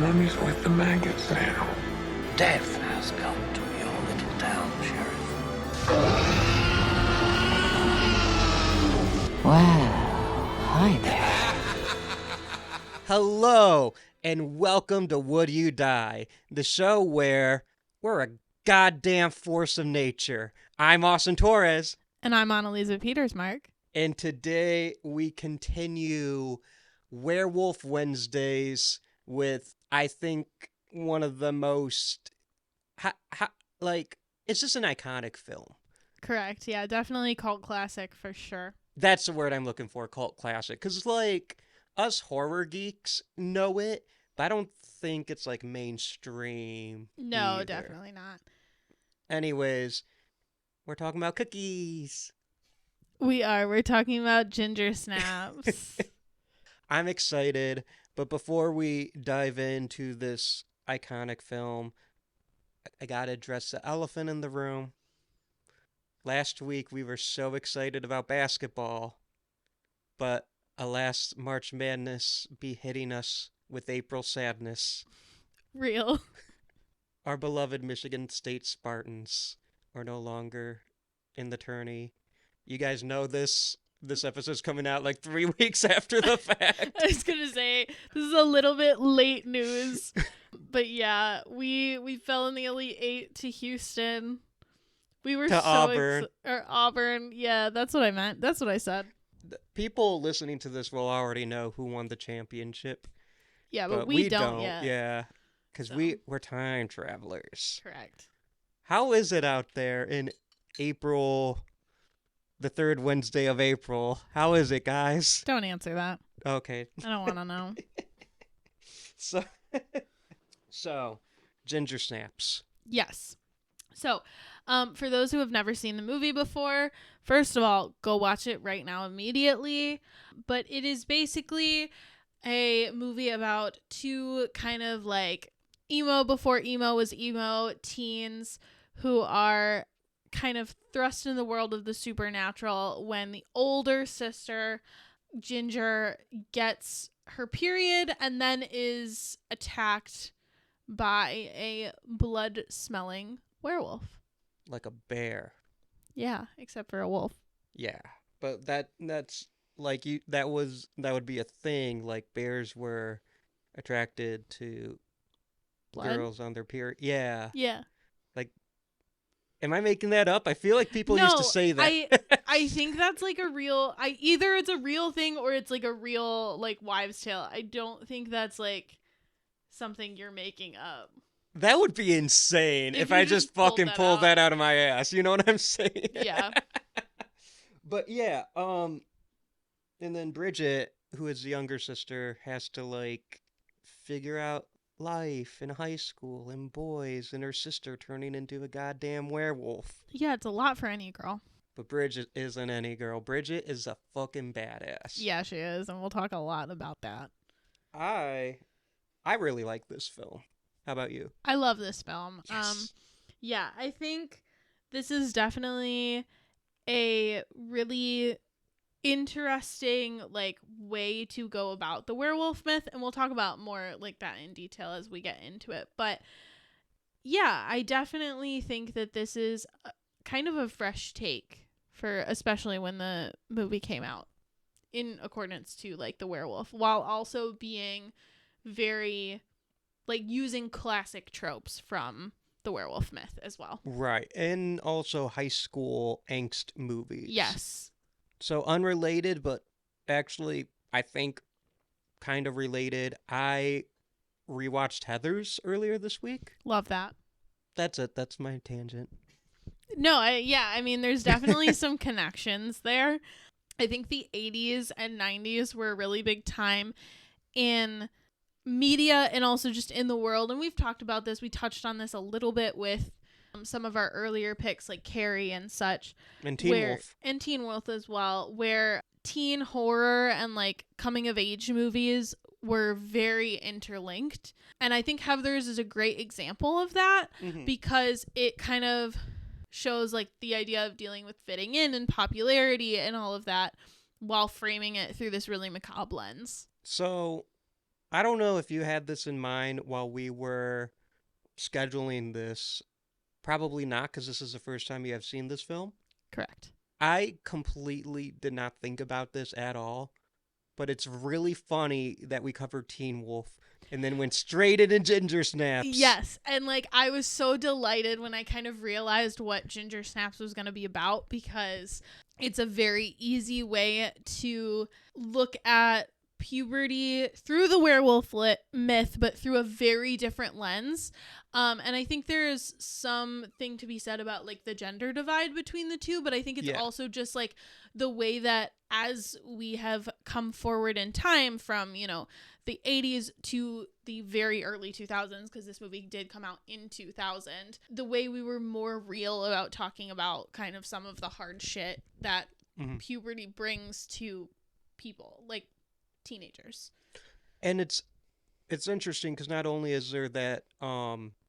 mummy's with the maggots now. Death has come to your little town, Sheriff. Well, hi there. Hello, and welcome to Would You Die, the show where we're a goddamn force of nature. I'm Austin Torres. And I'm Anneliese Petersmark. And today we continue Werewolf Wednesdays with, I think, one of the most, it's just an iconic film. Correct. Yeah, definitely cult classic for sure. That's the word I'm looking for, cult classic. Because, us horror geeks know it, but I don't think it's, mainstream. No, either. definitely not. Anyways, we're talking about cookies. We are. We're talking about ginger snaps. I'm excited, but before we dive into this iconic film, I gotta address the elephant in the room. Last week, we were so excited about basketball, but alas, March Madness be hitting us with April sadness. Real. Our beloved Michigan State Spartans are no longer in the tourney. You guys know this episode's coming out 3 weeks after the fact. I was going to say, this is a little bit late news. But yeah, we fell in the Elite Eight to Houston. We were Auburn. Auburn. Yeah, that's what I meant. That's what I said. People listening to this will already know who won the championship. Yeah, but we don't yet. Yeah, because we're time travelers. Correct. How is it out there in April, the third Wednesday of April? How is it, guys? Don't answer that. Okay. I don't want to know. So, ginger snaps. Yes. So, for those who have never seen the movie before, first of all, go watch it right now immediately. But it is basically a movie about two kind of emo before emo was emo teens who are kind of thrust in the world of the supernatural when the older sister, Ginger, gets her period and then is attacked by a blood-smelling werewolf. Like a bear. Yeah, except for a wolf. Yeah, but that's that would be a thing. Bears were attracted to Blood? girls on their period. Yeah. Yeah. Am I making that up? I feel like people used to say that. I think that's a real. Either it's a real thing or it's a real wives' tale. I don't think that's something you're making up. That would be insane if I just fucking pulled that out of my ass. You know what I'm saying? Yeah. But yeah, and then Bridget, who is the younger sister, has to figure out life in high school and boys and her sister turning into a goddamn werewolf. Yeah, it's a lot for any girl. But Bridget isn't any girl. Bridget is a fucking badass. Yeah, she is, and we'll talk a lot about that. I really like this film. How about you? I love this film. Yes. Yeah, I think this is definitely a really interesting way to go about the werewolf myth, and we'll talk about more that in detail as we get into it. But yeah, I definitely think that this is kind of a fresh take for especially when the movie came out in accordance to the werewolf, while also being very using classic tropes from the werewolf myth as well. Right. And also high school angst movies. Yes. So unrelated, but actually, I think kind of related. I rewatched Heathers earlier this week. Love that. That's it. That's my tangent. No, I mean, there's definitely some connections there. I think the 80s and 90s were a really big time in media and also just in the world. And we've talked about this. We touched on this a little bit with some of our earlier picks like Carrie and such. And Teen Wolf. And Teen Wolf as well, where teen horror and coming of age movies were very interlinked. And I think Heathers is a great example of that because it kind of shows the idea of dealing with fitting in and popularity and all of that while framing it through this really macabre lens. So I don't know if you had this in mind while we were scheduling this. Probably not, because this is the first time you have seen this film. Correct. I completely did not think about this at all, but it's really funny that we covered Teen Wolf and then went straight into Ginger Snaps. Yes, and like I was so delighted when I kind of realized what Ginger Snaps was going to be about, because it's a very easy way to look at puberty through the werewolf myth, but through a very different lens. And I think there's something to be said about like the gender divide between the two, but I think it's also just like the way that as we have come forward in time from, you know, the 80s to the very early 2000s, because this movie did come out in 2000, the way we were more real about talking about kind of some of the hard shit that puberty brings to people, like teenagers. And it's interesting because not only is there that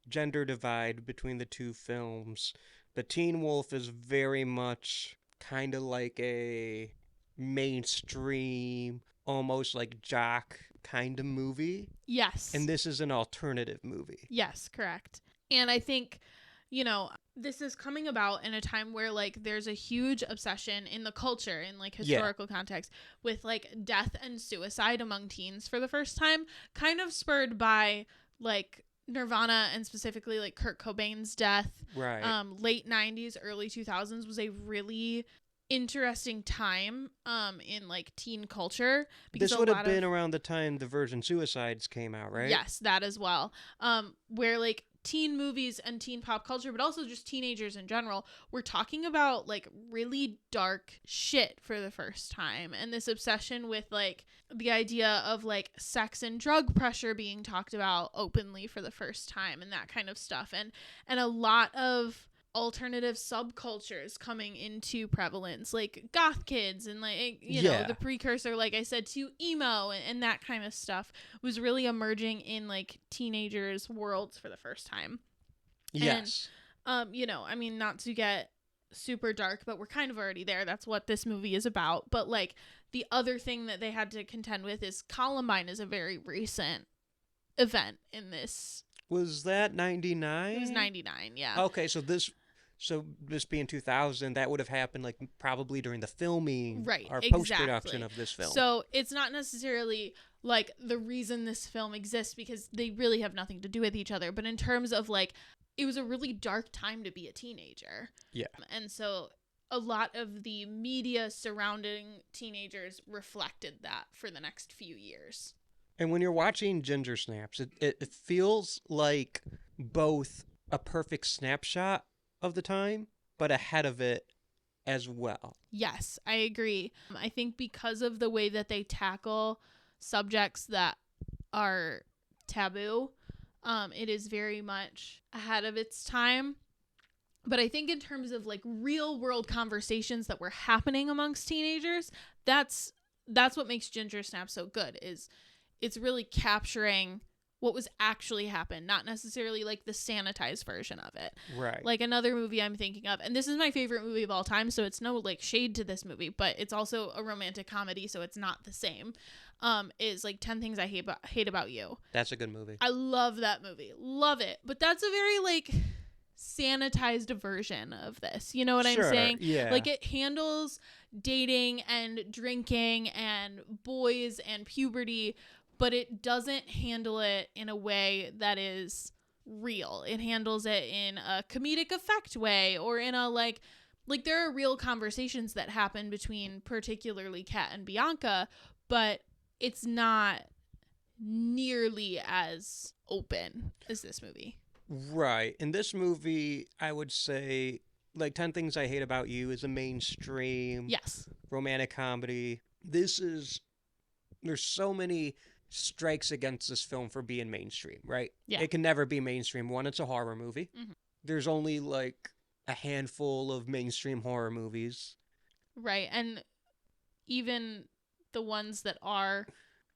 gender divide between the two films, the Teen Wolf is very much kind of like a mainstream, almost like jock kind of movie. Yes. And this is an alternative movie. Yes, correct. And I think, you know, this is coming about in a time where like there's a huge obsession in the culture, in like historical context, with like death and suicide among teens for the first time, kind of spurred by like Nirvana and specifically like Kurt Cobain's death. Right. Late 90s, early 2000s was a really interesting time in like teen culture, because this would have been around the time the Virgin Suicides came out, right? Yes, that as well. Where like teen movies and teen pop culture, but also just teenagers in general, we're talking about like really dark shit for the first time, and this obsession with like the idea of like sex and drug pressure being talked about openly for the first time, and that kind of stuff, and a lot of alternative subcultures coming into prevalence, like goth kids and like, you know, the precursor, like I said, to emo and that kind of stuff was really emerging in like teenagers' worlds for the first time. Yes. And, you know, I mean, not to get super dark, but we're kind of already there. That's what this movie is about. But like the other thing that they had to contend with is Columbine is a very recent event in this. Was that 99? It was 99, yeah. Okay, so this being 2000, that would have happened like probably during the filming, right, or exactly. post-production of this film. So it's not necessarily like the reason this film exists, because they really have nothing to do with each other. But in terms of like, it was a really dark time to be a teenager. Yeah. And so a lot of the media surrounding teenagers reflected that for the next few years. And when you're watching Ginger Snaps, it feels like both a perfect snapshot of the time, but ahead of it as well. Yes, I agree. I think because of the way that they tackle subjects that are taboo, it is very much ahead of its time. But I think in terms of like real world conversations that were happening amongst teenagers, that's what makes Ginger Snaps so good, is it's really capturing what was actually happened, not necessarily like the sanitized version of it. Right. Like another movie I'm thinking of, and this is my favorite movie of all time, so it's no like shade to this movie, but it's also a romantic comedy, so it's not the same. Is like 10 Things I Hate About You. That's a good movie. I love that movie. Love it. But that's a very like sanitized version of this. You know what I'm saying? Yeah. Like it handles dating and drinking and boys and puberty, but it doesn't handle it in a way that is real. It handles it in a comedic effect way, or in a like there are real conversations that happen between particularly Kat and Bianca, but it's not nearly as open as this movie. Right. In this movie, I would say like 10 Things I Hate About You is a mainstream romantic comedy. There's so many strikes against this film for being mainstream, right? Yeah. It can never be mainstream. One, it's a horror movie. Mm-hmm. There's only like a handful of mainstream horror movies. Right. And even the ones that are,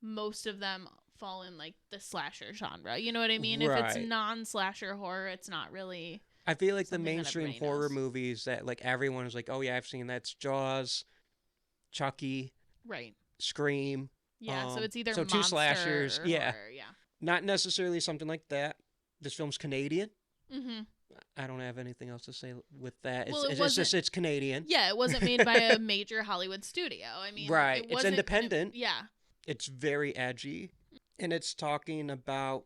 most of them fall in like the slasher genre. You know what I mean? Right. If it's non-slasher horror, it's not really. I feel like the mainstream horror movies that like everyone is like, oh yeah, I've seen that. It's Jaws, Chucky, right, Scream. Yeah, so it's either so monster two slashers, or yeah. horror, yeah. Not necessarily something like that. This film's Canadian. Mm-hmm. I don't have anything else to say with that. Well, It's just it's Canadian. Yeah, it wasn't made by a major Hollywood studio. I mean, right. It It's independent. Yeah. It's very edgy, and it's talking about,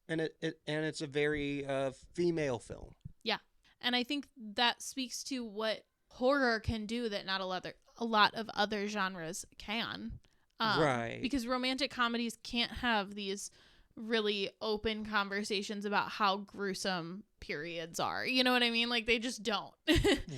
and it's a very female film. Yeah, and I think that speaks to what horror can do that not a lot of other genres can. Right. Because romantic comedies can't have these really open conversations about how gruesome periods are. You know what I mean? Like, they just don't.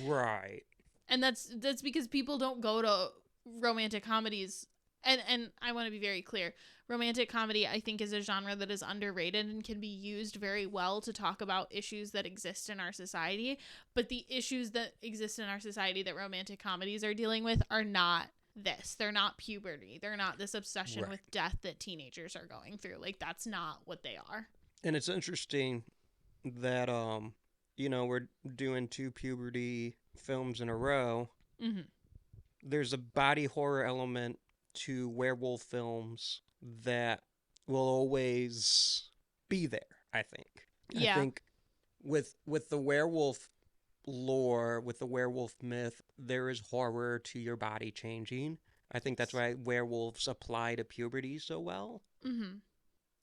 Right. And that's because people don't go to romantic comedies. And I want to be very clear. Romantic comedy, I think, is a genre that is underrated and can be used very well to talk about issues that exist in our society. But the issues that exist in our society that romantic comedies are dealing with are not this. They're not puberty. They're not this obsession with death that teenagers are going through. Like, that's not what they are. And it's interesting that we're doing 2 puberty films in a row. Mm-hmm. There's a body horror element to werewolf films that will always be there, I think. Yeah. I think with the werewolf lore, with the werewolf myth, there is horror to your body changing. I think that's why werewolves apply to puberty so well. Mm-hmm.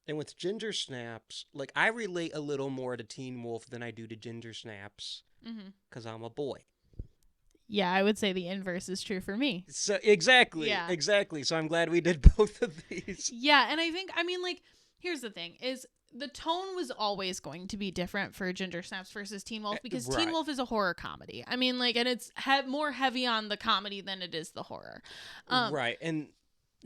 And with Ginger Snaps, like, I relate a little more to Teen Wolf than I do to Ginger Snaps because I'm a boy. Yeah, I would say the inverse is true for me. So exactly. So I'm glad we did both of these. Yeah, and I think, like, here's the thing, is the tone was always going to be different for Ginger Snaps versus Teen Wolf because Teen Wolf is a horror comedy. I mean, like, and it's more heavy on the comedy than it is the horror. Right, and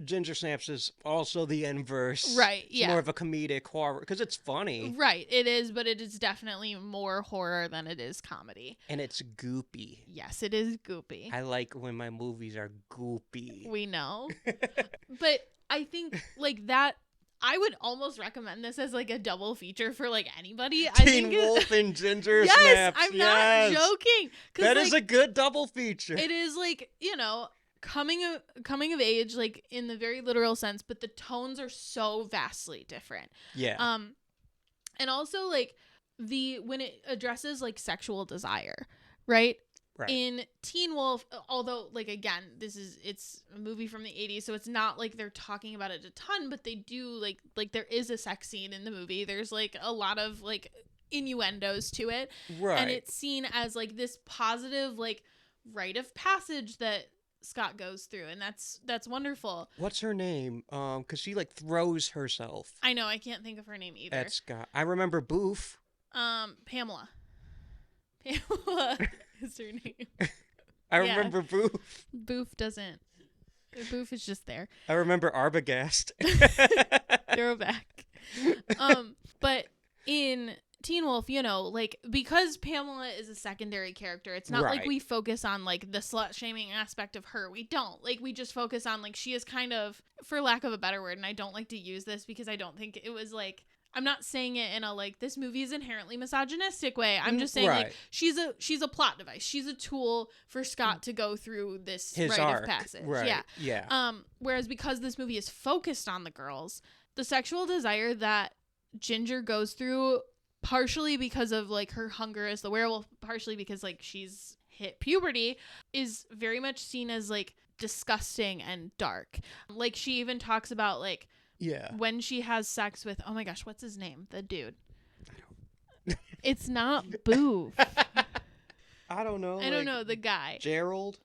Ginger Snaps is also the inverse. Right, it's more of a comedic horror because it's funny. Right, it is, but it is definitely more horror than it is comedy. And it's goopy. Yes, it is goopy. I like when my movies are goopy. We know. But I think, like, that, I would almost recommend this as, like, a double feature for, like, anybody. Teen Wolf and Ginger Snaps. Yes, I'm not joking. That is a good double feature. It is, like, coming of age, like, in the very literal sense, but the tones are so vastly different. Yeah. And also, like, when it addresses, like, sexual desire, right? Right. In Teen Wolf, although, like, again, it's a movie from the 80s, so it's not like they're talking about it a ton, but they do, like there is a sex scene in the movie. There's, like, a lot of, like, innuendos to it. Right. And it's seen as, like, this positive, like, rite of passage that Scott goes through, and that's wonderful. What's her name? Because she, like, throws herself. I know, I can't think of her name either. At Scott. I remember Boof. Pamela. Pamela is her name. I remember Boof. Boof is just there. I remember Arbogast. Throwback. But in Teen Wolf, like, because Pamela is a secondary character, it's not like we focus on, like, the slut shaming aspect of her. We don't. Like, we just focus on, like, she is kind of, for lack of a better word, and I don't like to use this because I don't think it was, like, I'm not saying it in a, like, this movie is inherently misogynistic way. I'm just saying, like, she's a plot device. She's a tool for Scott to go through this rite of passage. Right. Yeah. Whereas because this movie is focused on the girls, the sexual desire that Ginger goes through, partially because of, like, her hunger as the werewolf, partially because, like, she's hit puberty, is very much seen as, like, disgusting and dark. Like, she even talks about, like, when she has sex with, oh my gosh, what's his name? The dude. It's not Boof. I don't know. I don't know, the guy. Gerald?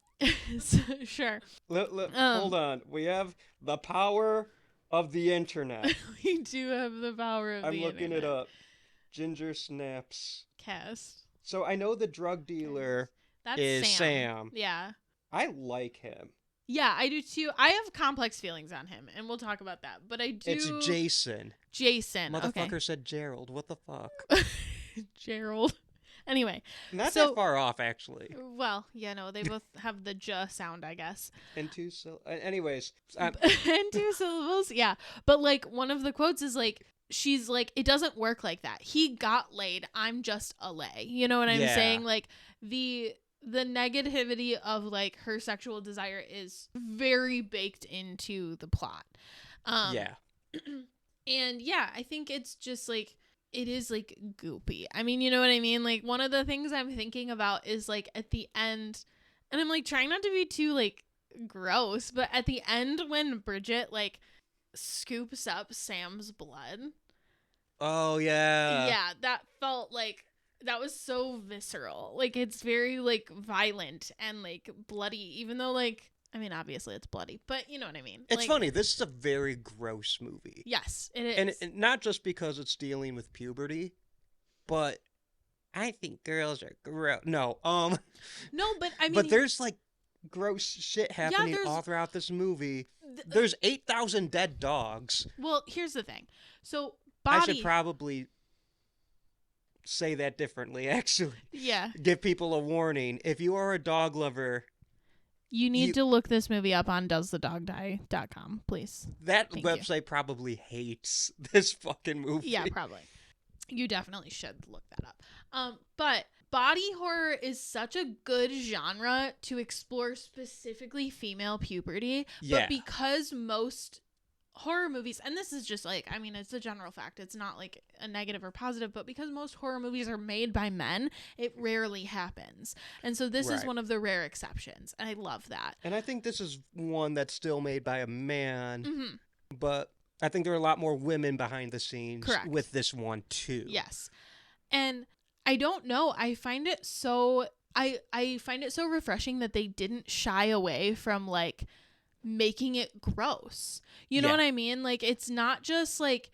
Sure. Hold on. We have the power of the internet. We do have the power of the internet. I'm looking it up. Ginger Snaps. Cast. So I know the drug dealer is Sam. Yeah. I like him. Yeah, I do too. I have complex feelings on him, and we'll talk about that. But I do. It's Jason. Motherfucker said Gerald. What the fuck? Gerald. Anyway. Not that far off, actually. Well, yeah, no, they both have the J sound, I guess. And two anyways. And 2 syllables, yeah. But, like, one of the quotes is, like, she's like, it doesn't work like that. He got laid. I'm just a lay. You know what I'm saying? Like, the the negativity of like her sexual desire is very baked into the plot. Yeah. And yeah, I think it's just like, it is like goopy. I mean, you know what I mean? Like one of the things I'm thinking about is like at the end, and I'm like trying not to be too like gross, but at the end when Bridget like scoops up Sam's blood. Oh, yeah. Yeah, that felt like, that was so visceral. Like it's very like violent and like bloody, even though like, I mean, obviously it's bloody, but you know what I mean? It's like, funny. This is a very gross movie. Yes, it is. And not just because it's dealing with puberty, but I think girls are gross. No, no, but I mean, but there's like gross shit happening there's- all throughout this movie. There's 8,000 dead dogs. well, here's the thing. So I body, should probably say that differently, actually. yeah, Give people a warning. If you are a dog lover, you need to look this movie up on doesthedogdie.com, please. that Thank you. website probably hates this fucking movie. Yeah, probably. You definitely should look that up. But body horror is such a good genre to explore specifically female puberty. Yeah. But because most horror movies, and this is just like, I mean, it's a general fact, it's not like a negative or positive, but because most horror movies are made by men, it rarely happens. And so this is Right. one of the rare exceptions. And I love that. And I think this is one that's still made by a man, Mm-hmm. but I think there are a lot more women behind the scenes Correct. with this one too. Yes. And I don't know, I find it so I find it so refreshing that they didn't shy away from like making it gross. You know Yeah. what I mean? Like it's not just like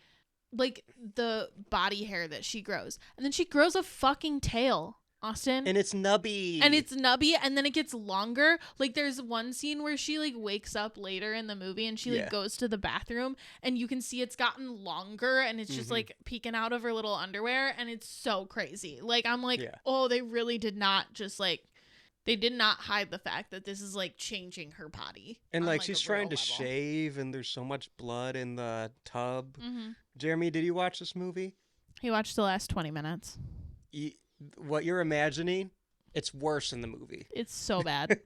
the body hair that she grows. And then she grows a fucking tail, Austin. And it's nubby. And it's nubby, and then it gets longer. Like there's one scene where she like wakes up later in the movie and she like Yeah. goes to the bathroom and you can see it's gotten longer and it's just Mhm. like peeking out of her little underwear, and it's so crazy. Like I'm like, Yeah. oh, they really did not just like, they did not hide the fact that this is like changing her body. And on, like a she's real trying to level. shave and there's so much blood in the tub. Mm-hmm. Jeremy, did you watch this movie? He watched the last 20 minutes. What you're imagining, it's worse in the movie. It's so bad.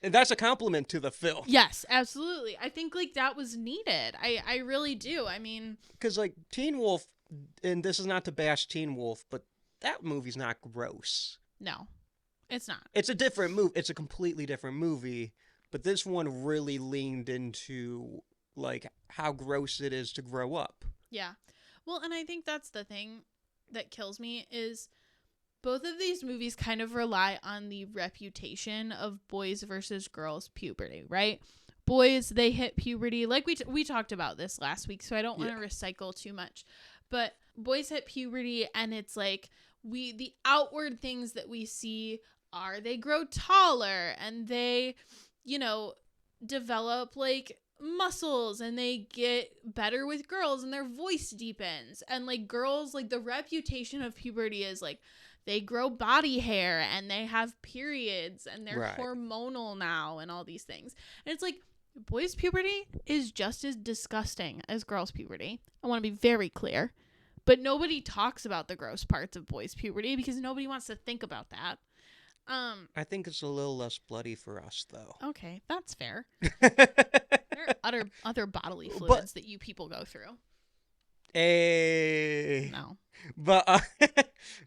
And that's a compliment to the film. Yes, absolutely. I think like that was needed. I really do. I mean, Because like Teen Wolf, and this is not to bash Teen Wolf, but that movie's not gross. no, it's not. It's a different movie. It's a completely different movie. But this one really leaned into like how gross it is to grow up. Yeah. Well, and I think that's the thing that kills me is both of these movies kind of rely on the reputation of boys versus girls puberty, right? Boys, they hit puberty. Like we talked about this last week, so I don't want to recycle too much. But boys hit puberty and it's like the outward things that we see are they grow taller and they, you know, develop like muscles and they get better with girls and their voice deepens. And like girls, like the reputation of puberty is like they grow body hair and they have periods and they're Right. hormonal now and all these things. And it's like boys' puberty is just as disgusting as girls' puberty. I want to be very clear. But nobody talks about the gross parts of boys' puberty because nobody wants to think about that. I think it's a little less bloody for us, though. Okay, that's fair. There are other bodily fluids that you people go through. Hey. No.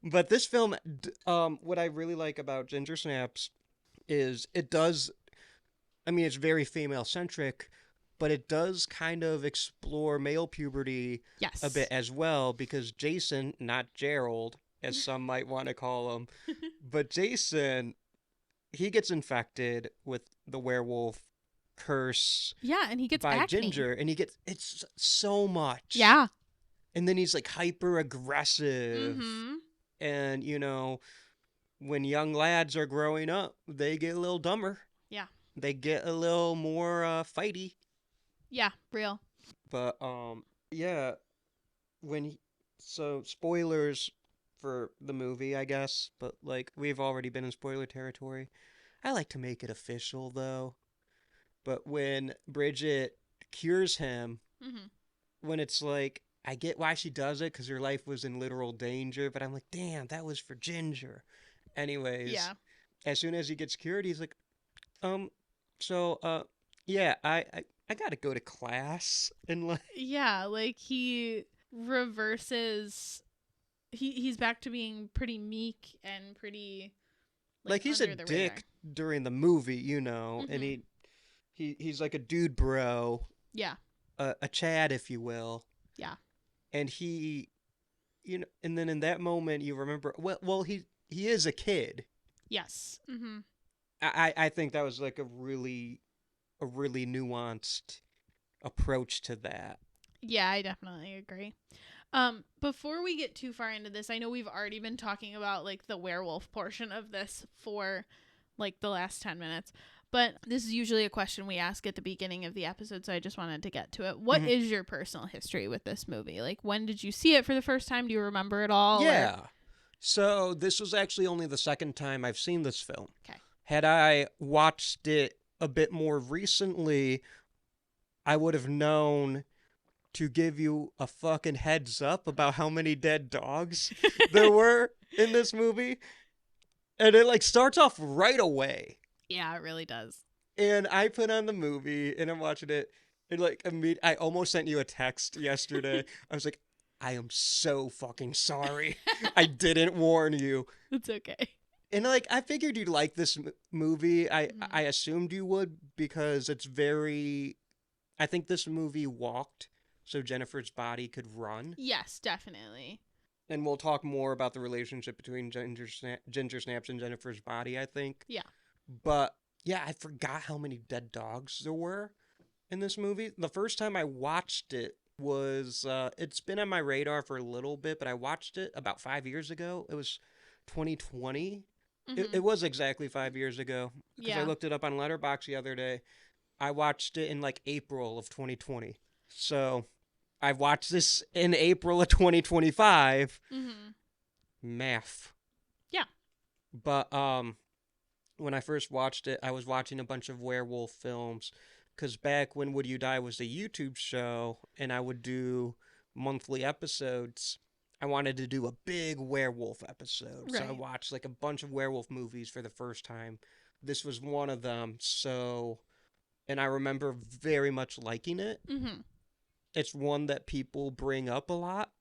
But this film, what I really like about Ginger Snaps is it does, I mean, it's very female-centric, but it does kind of explore male puberty Yes. a bit as well, because Jason, not Gerald, as some might want to call him, but Jason, he gets infected with the werewolf curse Yeah, and he gets by acne. Ginger, and it's so much. Yeah. And then he's like hyper aggressive. Mm-hmm. And, you know, when young lads are growing up, they get a little dumber. Yeah. They get a little more fighty. Yeah, real. But, yeah, so spoilers for the movie, I guess. But, like, we've already been in spoiler territory. I like to make it official, though. But when Bridget cures him, Mm-hmm. when it's like, I get why she does it, because her life was in literal danger, but I'm like, damn, that was for Ginger. Anyways, Yeah. as soon as he gets cured, he's like, yeah, I gotta go to class. And like, Yeah, like he reverses. He's back to being pretty meek and pretty like he's under a the dick radar. during the movie, you know, and Mhm. he's like a dude bro, Yeah, a Chad, if you will. yeah, And he, you know, and then in that moment you remember, well, he is a kid. yes. Mm-hmm. I think that was like a really nuanced approach to that. Yeah, I definitely agree. Before we get too far into this, I know we've already been talking about like the werewolf portion of this for like the last 10 minutes, but this is usually a question we ask at the beginning of the episode, so I just wanted to get to it. What is your personal history with this movie? Like, when did you see it for the first time? Do you remember it all? Yeah. So this was actually only the second time I've seen this film. Okay. Had I watched it a bit more recently, I would have known to give you a fucking heads up about how many dead dogs there were in this movie. And it like starts off right away. Yeah, it really does. And I put on the movie and I'm watching it. And like I almost sent you a text yesterday. I was like, I am so fucking sorry. I didn't warn you. It's okay. And like I figured you'd like this movie. I assumed you would because it's very. I think this movie walked so Jennifer's body could run. Yes, definitely. And we'll talk more about the relationship between Ginger Snaps and Jennifer's body, I think. Yeah. But yeah, I forgot how many dead dogs there were in this movie. The first time I watched it was, it's been on my radar for a little bit, but I watched it about 5 years ago. It was 2020. It was exactly 5 years ago. Because I looked it up on Letterboxd the other day. I watched it in like April of 2020. So I watched this in April of 2025. Math. Yeah. But when I first watched it, I was watching a bunch of werewolf films. Because back when Would You Die was a YouTube show and I would do monthly episodes, I wanted to do a big werewolf episode. Right. So I watched like a bunch of werewolf movies for the first time. This was one of them. So, and I remember very much liking it. It's one that people bring up a lot.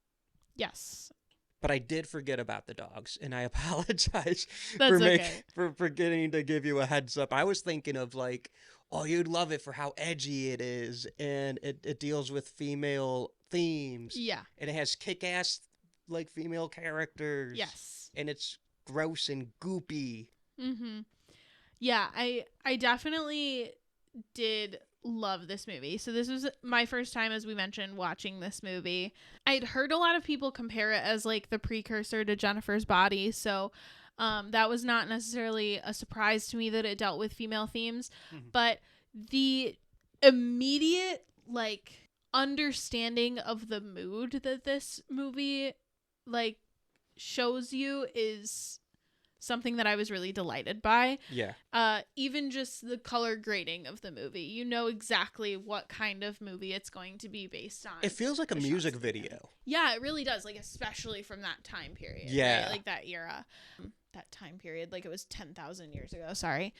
Yes. But I did forget about the dogs, and I apologize That's for forgetting to give you a heads up. I was thinking of like, oh, you'd love it for how edgy it is, and it deals with female themes. Yeah. And it has kick-ass like female characters. Yes. And it's gross and goopy. Yeah, I definitely did love this movie. So this was my first time, as we mentioned, watching this movie. I'd heard a lot of people compare it as like the precursor to Jennifer's Body, so that was not necessarily a surprise to me that it dealt with female themes, but the immediate like understanding of the mood that this movie like shows you is something that I was really delighted by. Yeah. Even just the color grading of the movie. You know exactly what kind of movie it's going to be based on. It feels like a music video. Yeah, it really does. Like, especially from that time period. Yeah. Right? Like, that era. That time period. Like, it was 10,000 years ago. Sorry.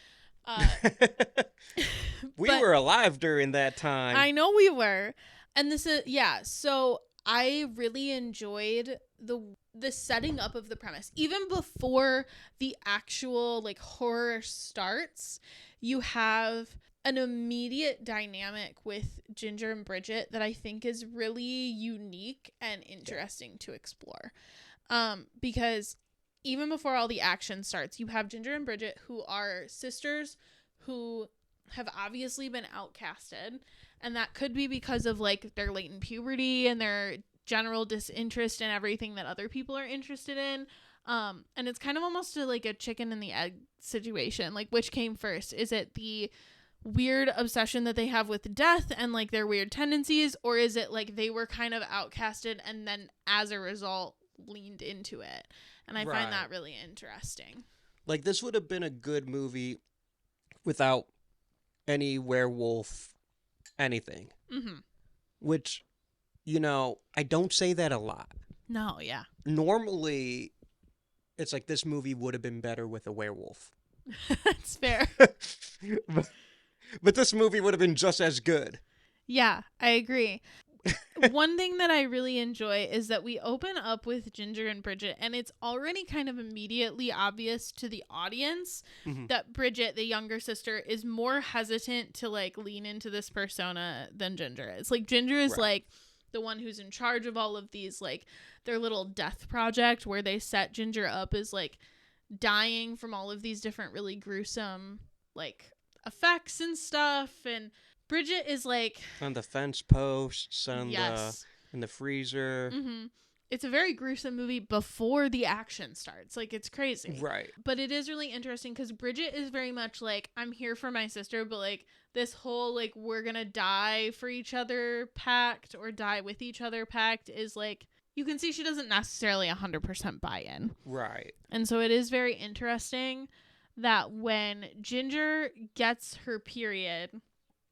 We were alive during that time. I know we were. And this is, yeah. So, I really enjoyed the setting up of the premise. Even before the actual like horror starts, you have an immediate dynamic with Ginger and Bridget that I think is really unique and interesting to explore. Because even before all the action starts, you have Ginger and Bridget, who are sisters who have obviously been outcasted, and that could be because of like their latent puberty and their general disinterest in everything that other people are interested in. And it's kind of almost like a chicken and the egg situation. Like, which came first? Is it the weird obsession that they have with death and like their weird tendencies, or is it like they were kind of outcasted and then as a result leaned into it? And I find that really interesting. Like, this would have been a good movie without any werewolf anything. Which, you know, I don't say that a lot. No, yeah. Normally, it's like this movie would have been better with a werewolf. That's fair. but this movie would have been just as good. Yeah, I agree. One thing that I really enjoy is that we open up with Ginger and Bridget, and it's already kind of immediately obvious to the audience that Bridget, the younger sister, is more hesitant to like lean into this persona than Ginger is. Like Ginger is like the one who's in charge of all of these, like their little death project where they set Ginger up as like dying from all of these different really gruesome like effects and stuff, and Bridget is like on the fence posts, on in the freezer. It's a very gruesome movie before the action starts. Like, it's crazy. Right. But it is really interesting because Bridget is very much like, I'm here for my sister, but like this whole like we're gonna die for each other pact or die with each other pact is like, you can see she doesn't necessarily 100% buy in. Right. And so it is very interesting that when Ginger gets her period,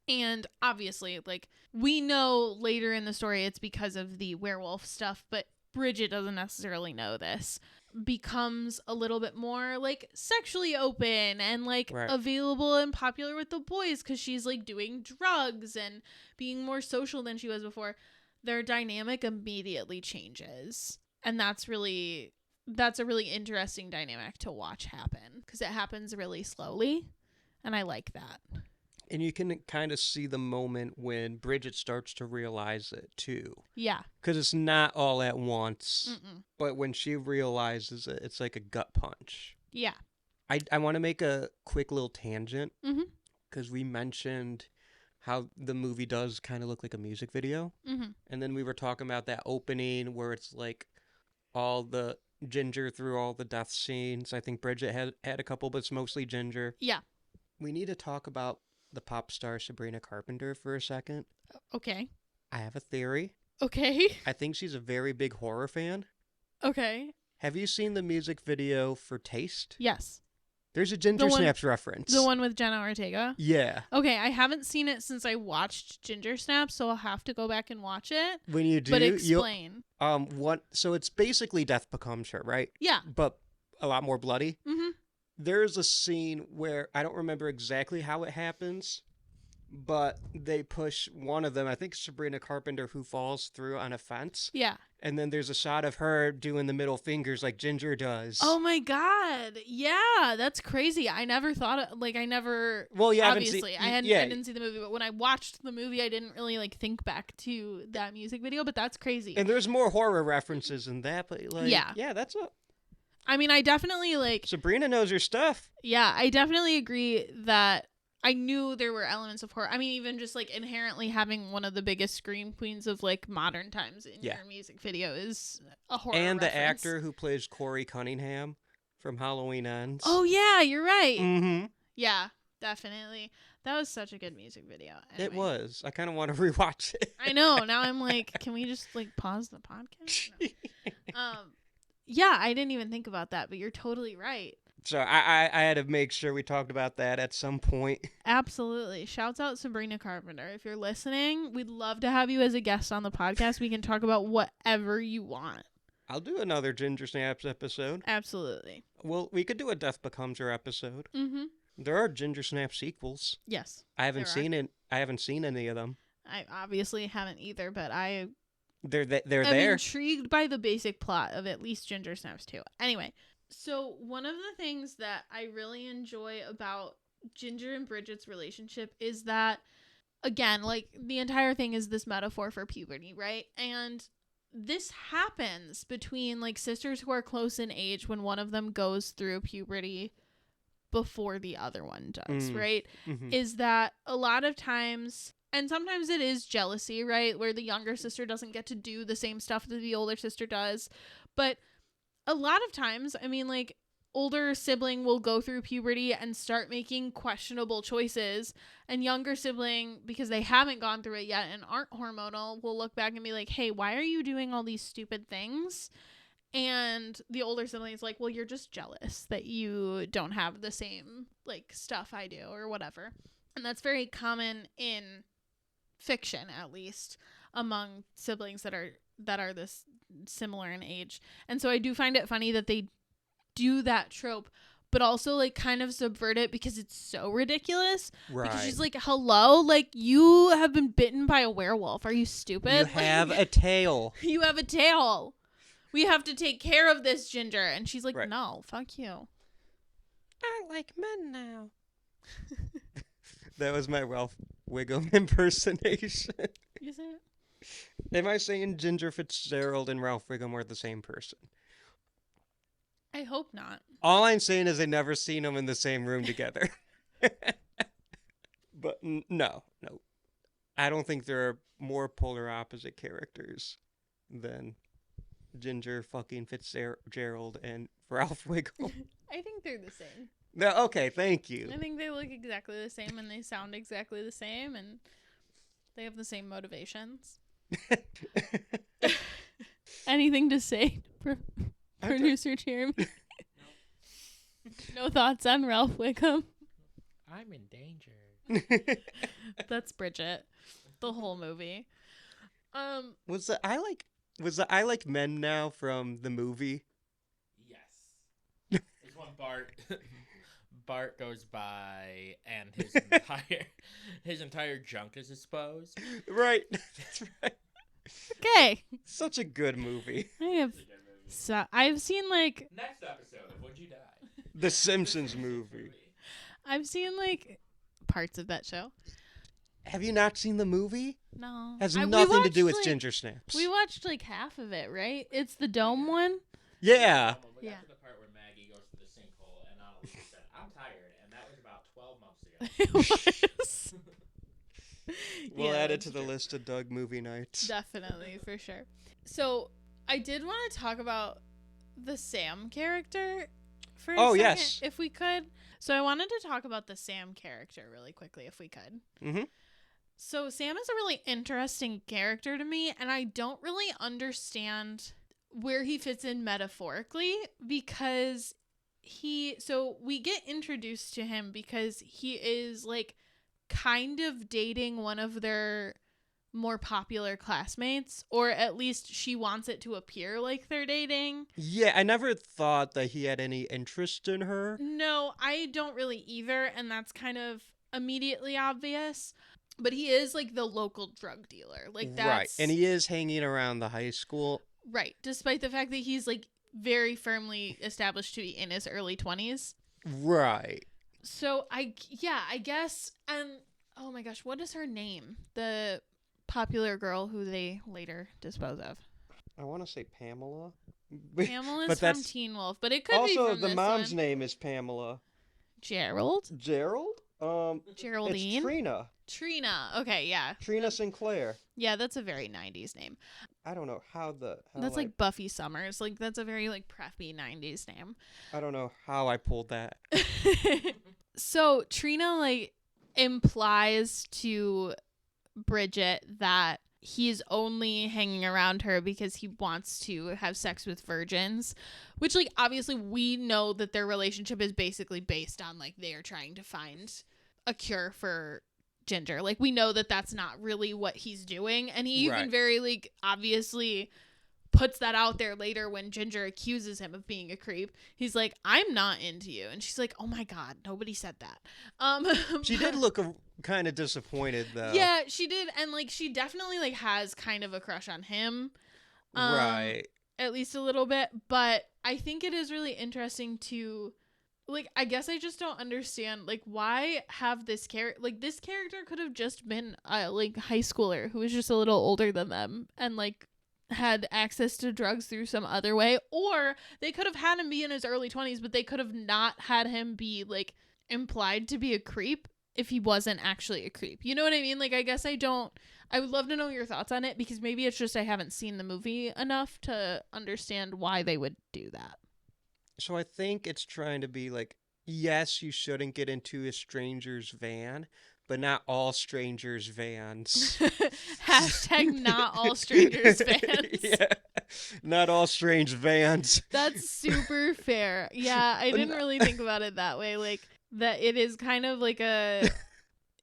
and obviously, like, we know later in the story it's because of the werewolf stuff, but Bridget doesn't necessarily know this, becomes a little bit more, like, sexually open and, like, available and popular with the boys because she's, like, doing drugs and being more social than she was before. Their dynamic immediately changes. And that's a really interesting dynamic to watch happen because it happens really slowly, and I like that. And you can kind of see the moment when Bridget starts to realize it, too. Yeah. Because it's not all at once. But when she realizes it, it's like a gut punch. Yeah. I want to make a quick little tangent. Because we mentioned how the movie does kind of look like a music video. And then we were talking about that opening where it's like all the Ginger through all the death scenes. I think Bridget had a couple, but it's mostly Ginger. Yeah. We need to talk about the pop star Sabrina Carpenter for a second. Okay. I have a theory. Okay. I think she's a very big horror fan. Okay. Have you seen the music video for Taste? Yes. There's a Ginger Snaps reference. The one with Jenna Ortega? Yeah. Okay, I haven't seen it since I watched Ginger Snaps, so I'll have to go back and watch it. When you do, but explain. So it's basically Death Becomes Her, right? Yeah. But a lot more bloody. There's a scene where I don't remember exactly how it happens, but they push one of them, I think Sabrina Carpenter, who falls through on a fence. Yeah. And then there's a shot of her doing the middle fingers like Ginger does. Oh my God. Yeah, that's crazy. I never thought Well, yeah, obviously I didn't see the movie, but when I watched the movie I didn't really like think back to that music video, but that's crazy. And there's more horror references in that, but like yeah, that's a I mean, I definitely like Sabrina knows her stuff. Yeah, I definitely agree that I knew there were elements of horror. I mean, even just like inherently having one of the biggest scream queens of like modern times in your music video is a horror And reference. the actor who plays Corey Cunningham from Halloween Ends. Oh yeah, you're right. Yeah, definitely. That was such a good music video. Anyway. It was. I kind of want to rewatch it. I know. Now I'm like, can we just like pause the podcast? No. Yeah, I didn't even think about that, but you're totally right. So I had to make sure we talked about that at some point. Absolutely. Shouts out Sabrina Carpenter. If you're listening, we'd love to have you as a guest on the podcast. We can talk about whatever you want. I'll do another Ginger Snaps episode. Absolutely. Well, we could do a Death Becomes Her episode. There are Ginger Snap sequels. Yes. I haven't seen it. I haven't seen any of them. I obviously haven't either, but They're I'm there. intrigued by the basic plot of at least Ginger Snaps 2. Anyway, so one of the things that I really enjoy about Ginger and Bridget's relationship is that, again, like the entire thing is this metaphor for puberty, right? And this happens between like sisters who are close in age when one of them goes through puberty before the other one does, right? Is that a lot of times... And sometimes it is jealousy, right? Where the younger sister doesn't get to do the same stuff that the older sister does. But a lot of times, I mean, like, older sibling will go through puberty and start making questionable choices. And younger sibling, because they haven't gone through it yet and aren't hormonal, will look back and be like, hey, why are you doing all these stupid things? And the older sibling is like, well, you're just jealous that you don't have the same, like, stuff I do or whatever. And that's very common in... fiction, at least among siblings that are this similar in age. And so I do find it funny that they do that trope, but also like kind of subvert it because it's so ridiculous. Right. Because she's like, hello, like you have been bitten by a werewolf. Are you stupid? You have a tail. You have a tail. We have to take care of this, Ginger. And she's like, Right. no, fuck you. I like men now. That was my Ralph Wiggum impersonation. Is it? Am I saying Ginger Fitzgerald and Ralph Wiggum are the same person? I hope not. All I'm saying is I've never seen them in the same room together. But no. I don't think there are more polar opposite characters than Ginger fucking Fitzgerald and Ralph Wiggum. I think they're the same. No, okay, thank you. I think they look exactly the same and they sound exactly the same and they have the same motivations. Anything to say, Producer Jeremy? No thoughts on Ralph Wiggum? I'm in danger. That's Bridget. The whole movie. Was the I Like Men Now from the movie? Yes. There's one Bart goes by and his entire junk is exposed. Right. That's right. Okay. Such a good movie. I've seen like Next episode of Would You Die? The Simpsons movie. I've seen like parts of that show. Have you not seen the movie? No. Has we nothing to do with watched, Ginger Snaps. We watched like half of it, right? It's the dome one. Yeah. We Yeah. got to the part where Maggie goes to the sinkhole and Anneliese said, "I'm tired," and that was about 12 months ago. It was. We'll Yeah, add it that's to the list of Doug movie nights. Definitely, for sure. So I did want to talk about the Sam character for a second, yes. if we could. So I wanted to talk about the Sam character really quickly, if we could. Mm-hmm. So Sam is a really interesting character to me, and I don't really understand where he fits in metaphorically because we get introduced to him because he is like kind of dating one of their more popular classmates, or at least she wants it to appear like they're dating. Yeah, I never thought that he had any interest in her. No, I don't really either, and that's kind of immediately obvious. But he is like the local drug dealer. Like that's Right, and he is hanging around the high school. right, despite the fact that he's like very firmly established to be in his early 20s. Right. So I guess, and oh my gosh, what is her name? The popular girl who they later dispose of. I want to say Pamela. Pamela's but from that's Teen Wolf, but it could be also from the this mom's one. name is Pamela. Gerald? Gerald? Geraldine? It's Trina. Trina. Okay, yeah. Trina Sinclair. Yeah, that's a very 90s name. I don't know how That's like Buffy Summers. Like that's a very like preppy 90s name. I don't know how I pulled that. So Trina like implies to Bridget that he's only hanging around her because he wants to have sex with virgins, which like obviously we know that their relationship is basically based on like they are trying to find a cure for Ginger. Like we know that that's not really what he's doing, and he even Right. very, very like obviously puts that out there later when Ginger accuses him of being a creep. He's like, I'm not into you. And she's like, oh my God, nobody said that. She did look kind of disappointed though. Yeah, she did. And like, she definitely like has kind of a crush on him. Right. At least a little bit. But I think it is really interesting to like, I guess I just don't understand like why have this character, like this character could have just been a like high schooler who was just a little older than them and like had access to drugs through some other way, or they could have had him be in his early 20s, but they could have not had him be like implied to be a creep if he wasn't actually a creep. You know what I mean? Like, I guess I would love to know your thoughts on it, because maybe it's just I haven't seen the movie enough to understand why they would do that. So I think it's trying to be like, yes, you shouldn't get into a stranger's van, but not all strangers' vans. Hashtag not all strangers fans. Yeah. Not all strange vans. That's super fair. Yeah, I didn't really think about it that way. Like, that it is kind of like a...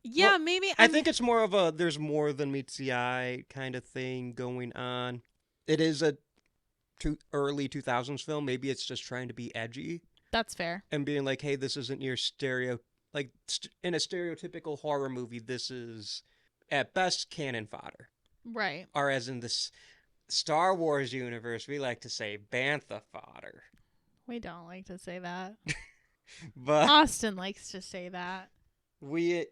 Yeah, Well, maybe... I think it's more of a there's more than meets the eye kind of thing going on. It is a early 2000s film. Maybe it's just trying to be edgy. That's fair. and being like, hey, this isn't your in a stereotypical horror movie, this is at best canon fodder. Right. Or as in this Star Wars universe, we like to say bantha fodder. We don't like to say that. But Austin likes to say that. the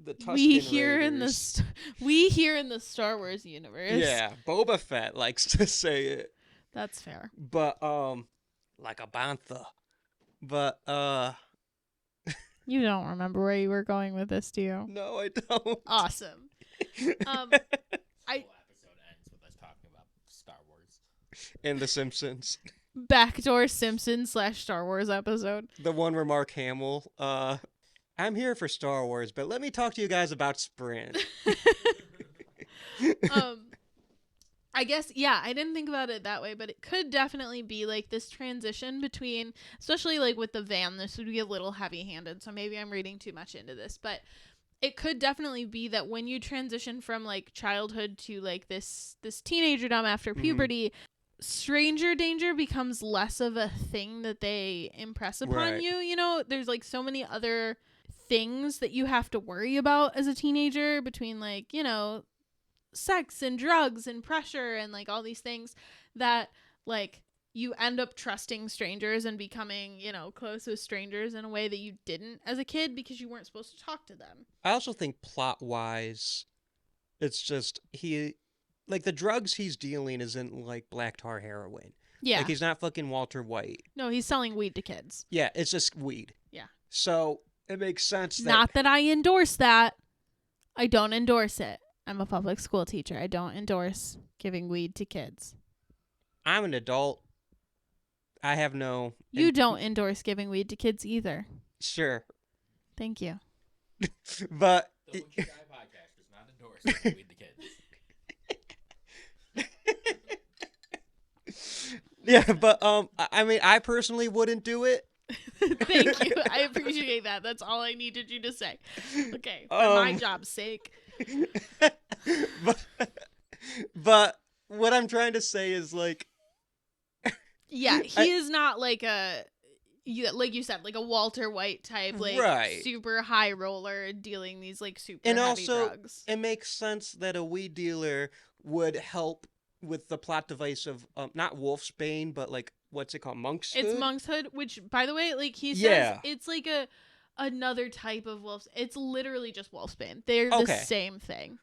Tusken We here in Raiders, the Star Wars universe. yeah, Boba Fett likes to say it. That's fair. But like a bantha. But You don't remember where you were going with this, do you? no, I don't. Awesome. The whole episode ends with us talking about Star Wars. And The Simpsons. Backdoor Simpsons / Star Wars episode. The one where Mark Hamill, I'm here for Star Wars, but let me talk to you guys about Sprint. I guess, yeah, I didn't think about it that way, but it could definitely be like this transition between, especially like with the van, this would be a little heavy-handed, so maybe I'm reading too much into this, but it could definitely be that when you transition from like childhood to like this teenagerdom after puberty, stranger danger becomes less of a thing that they impress upon Right. you. You know, there's like so many other things that you have to worry about as a teenager between like, you know, sex and drugs and pressure and like all these things that like you end up trusting strangers and becoming, you know, close with strangers in a way that you didn't as a kid because you weren't supposed to talk to them. I also think plot-wise, it's just like the drugs he's dealing isn't like black tar heroin. Yeah. Like he's not fucking Walter White. No, he's selling weed to kids. Yeah, it's just weed. Yeah. So it makes sense that Not that I endorse that. I don't endorse it. I'm a public school teacher. I don't endorse giving weed to kids. I'm an adult. I have no... You don't endorse giving weed to kids either. Sure. Thank you. But... The Would You Die podcast does not endorse weed the kids. Yeah, but I mean, I personally wouldn't do it. Thank you. I appreciate that. That's all I needed you to say. Okay. For my job's sake. but what I'm trying to say is like... Yeah, he is not like like you said, like a Walter White type, like Right. super high roller dealing these like super And heavy also, drugs. it makes sense that a weed dealer would help with the plot device of not Wolfsbane, but like what's it called, Monk's It's Hood? Monk's Hood, which by the way, like he says, Yeah. it's like another type of wolf. It's literally just Wolfsbane. They're Okay. the same thing.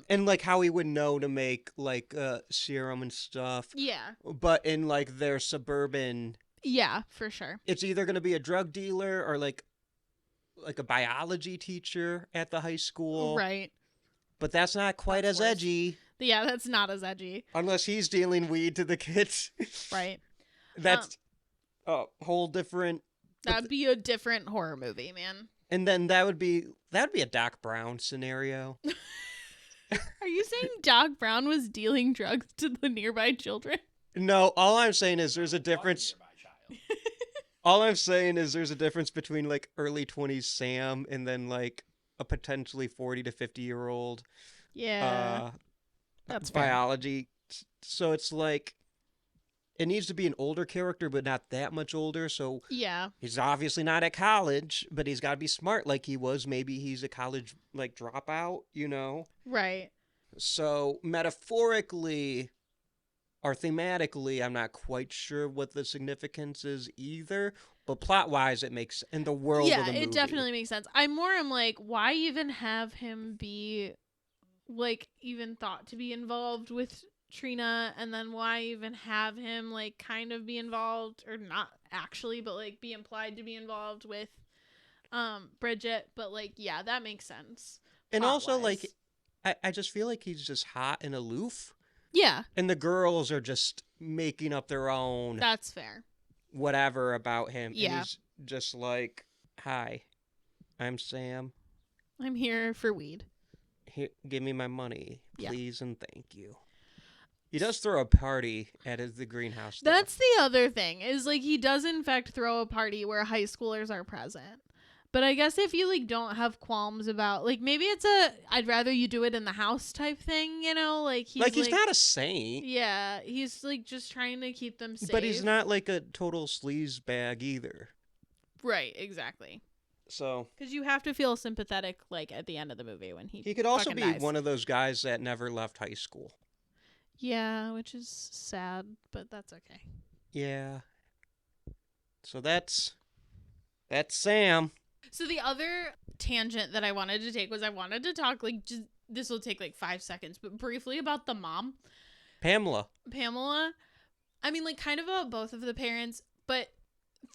And like how he would know to make like serum and stuff. Yeah. But in like their suburban, Yeah, for sure. it's either going to be a drug dealer or like a biology teacher at the high school. Right. But that's not quite That's as worse. edgy Yeah, that's not as edgy. unless he's dealing weed to the kids. Right. That's a whole different. That'd be a different horror movie, man. And then that would be a Doc Brown scenario. Are you saying Doc Brown was dealing drugs to the nearby children? No, all I'm saying is there's a difference. Nearby child. All I'm saying is there's a difference between like early 20s Sam and then like a potentially 40 to 50-year-old Yeah. That's fair. biology. So it's like it needs to be an older character, but not that much older. So Yeah. he's obviously not at college, but he's got to be smart like he was. Maybe he's a college like dropout, you know? Right. So metaphorically or thematically, I'm not quite sure what the significance is either. But plot-wise, it makes in the world of the movie. Yeah, it definitely makes sense. I'm like, why even have him be, like, even thought to be involved with Trina, and then why even have him, like, kind of be involved, or not actually, but, like, be implied to be involved with Bridget. But, like, yeah, that makes sense. And also, plot-wise. like, I just feel like he's just hot and aloof. Yeah, And the girls are just making up their own that's fair. whatever about him. Yeah. And he's just like, hi, I'm Sam. I'm here for weed. Here, give me my money, Yeah. please and thank you. He does throw a party at the greenhouse. though. That's the other thing, is, like, he does, in fact, throw a party where high schoolers are present. But I guess if you like don't have qualms about like maybe it's a I'd rather you do it in the house type thing, you know, like he's not a saint. Yeah, he's like just trying to keep them safe. But he's not like a total sleaze bag either. Right, exactly. So because you have to feel sympathetic like at the end of the movie when he could also fucking be dies. one of those guys that never left high school. Yeah, which is sad, but that's okay. Yeah. So that's Sam. So the other tangent that I wanted to take was I wanted to talk like just this will take like 5 seconds, but briefly about the mom, Pamela. I mean, like kind of about both of the parents, but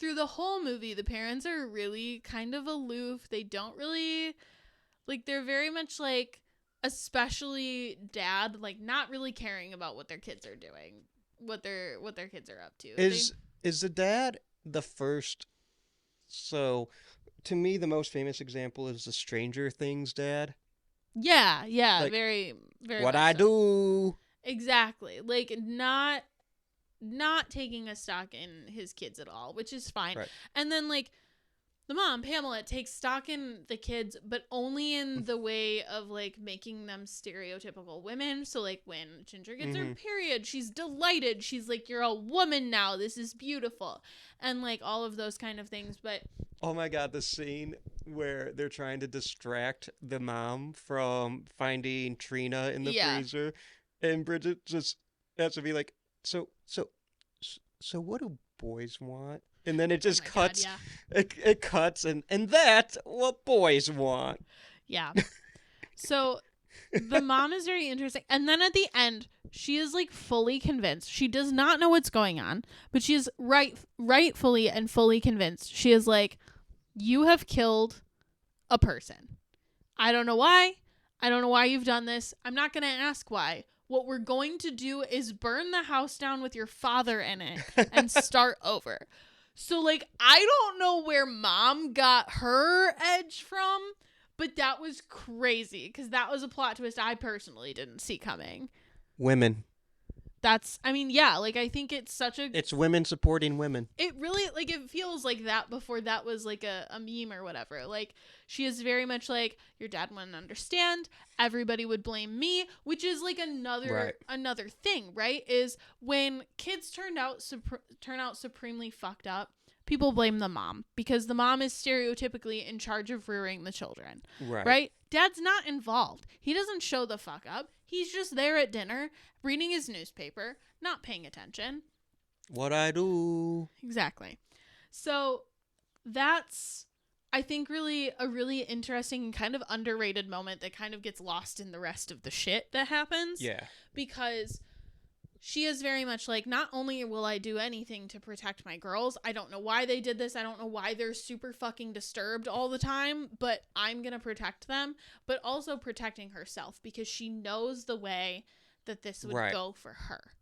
through the whole movie, the parents are really kind of aloof. They don't really like. They're very much like, especially dad, like not really caring about what their kids are doing, what their kids are up to. Is the dad the first? So, to me, the most famous example is the Stranger Things dad. Yeah, like, very, very. What much I so. do. Exactly, like not taking a stock in his kids at all, which is fine. Right. And then like the mom, Pamela, takes stock in the kids, but only in the way of like making them stereotypical women. So like when Ginger gets her period, she's delighted. She's like, "You're a woman now. This is beautiful," and like all of those kind of things. But oh my God, the scene where they're trying to distract the mom from finding Trina in the freezer, and Bridget just has to be like, so what do boys want? And then it just cuts. God, yeah. It cuts, and that's what boys want. Yeah. So the mom is very interesting. And then at the end, she is like fully convinced. She does not know what's going on, but she is rightfully and fully convinced. She is like, you have killed a person. I don't know why. I don't know why you've done this. I'm not going to ask why. What we're going to do is burn the house down with your father in it and start over. So, like, I don't know where mom got her edge from, but that was crazy because that was a plot twist I personally didn't see coming. Women. I mean, yeah, like, I think it's such a... It's women supporting women. It really, like, it feels like that before that was, like, a meme or whatever. Like, she is very much like, your dad wouldn't understand. Everybody would blame me, which is, like, another thing, right? Is when kids turn out supremely fucked up, people blame the mom because the mom is stereotypically in charge of rearing the children, right? Dad's not involved. He doesn't show the fuck up. He's just there at dinner, reading his newspaper, not paying attention. What I do. Exactly. So that's, I think, really a really interesting and kind of underrated moment that kind of gets lost in the rest of the shit that happens. Yeah. Because she is very much like, not only will I do anything to protect my girls, I don't know why they did this, I don't know why they're super fucking disturbed all the time, but I'm gonna protect them, but also protecting herself because she knows the way that this would go for her.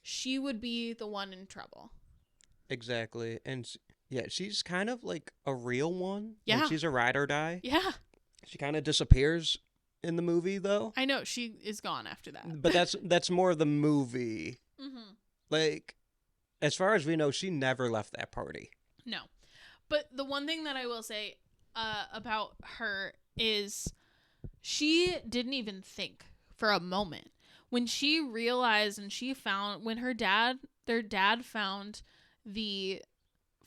She would be the one in trouble. Exactly. And yeah, she's kind of like a real one. Yeah. Like she's a ride or die. Yeah. She kind of disappears in the movie, though. I know, she is gone after that. But that's more the movie. Mm-hmm. Like, as far as we know, she never left that party. No. But the one thing that I will say about her is she didn't even think for a moment. When she realized and she found, when their dad found the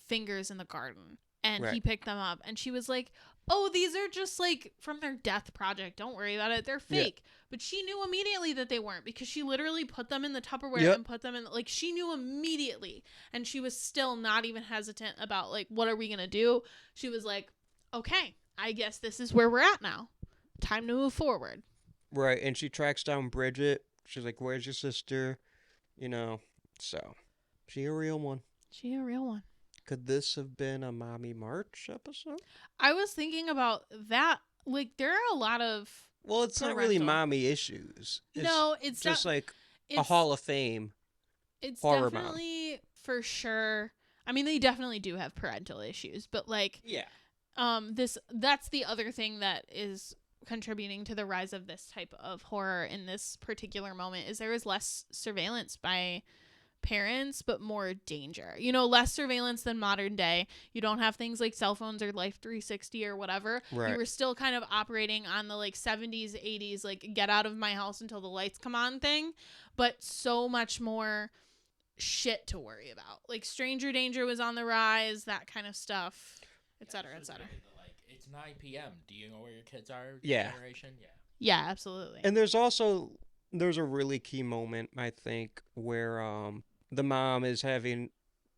fingers in the garden and he picked them up and she was like, oh, these are just like from their death project. Don't worry about it. They're fake. Yeah. But she knew immediately that they weren't because she literally put them in the Tupperware and put them in, like, she knew immediately. And she was still not even hesitant about, like, what are we going to do? She was like, okay, I guess this is where we're at now. Time to move forward. Right. And she tracks down Bridget. She's like, where's your sister? You know, so she a real one. She a real one. Could this have been a Mommy March episode? I was thinking about that. Like, there are a lot of... Well, it's not really mommy issues. It's just like a Hall of Fame horror mom. It's definitely, for sure... I mean, they definitely do have parental issues, but, like... Yeah. That's the other thing that is contributing to the rise of this type of horror in this particular moment, is there is less surveillance by parents, but more danger. You know, less surveillance than modern day. You don't have things like cell phones or Life 360 or whatever. Right. You were still kind of operating on the like 70s, 80s, like get out of my house until the lights come on thing, but so much more shit to worry about. Like stranger danger was on the rise, that kind of stuff, etc., etc. Like, it's 9 p.m. Do you know where your kids are? Yeah. Generation? Yeah. Yeah, absolutely. And there's a really key moment, I think, where the mom is having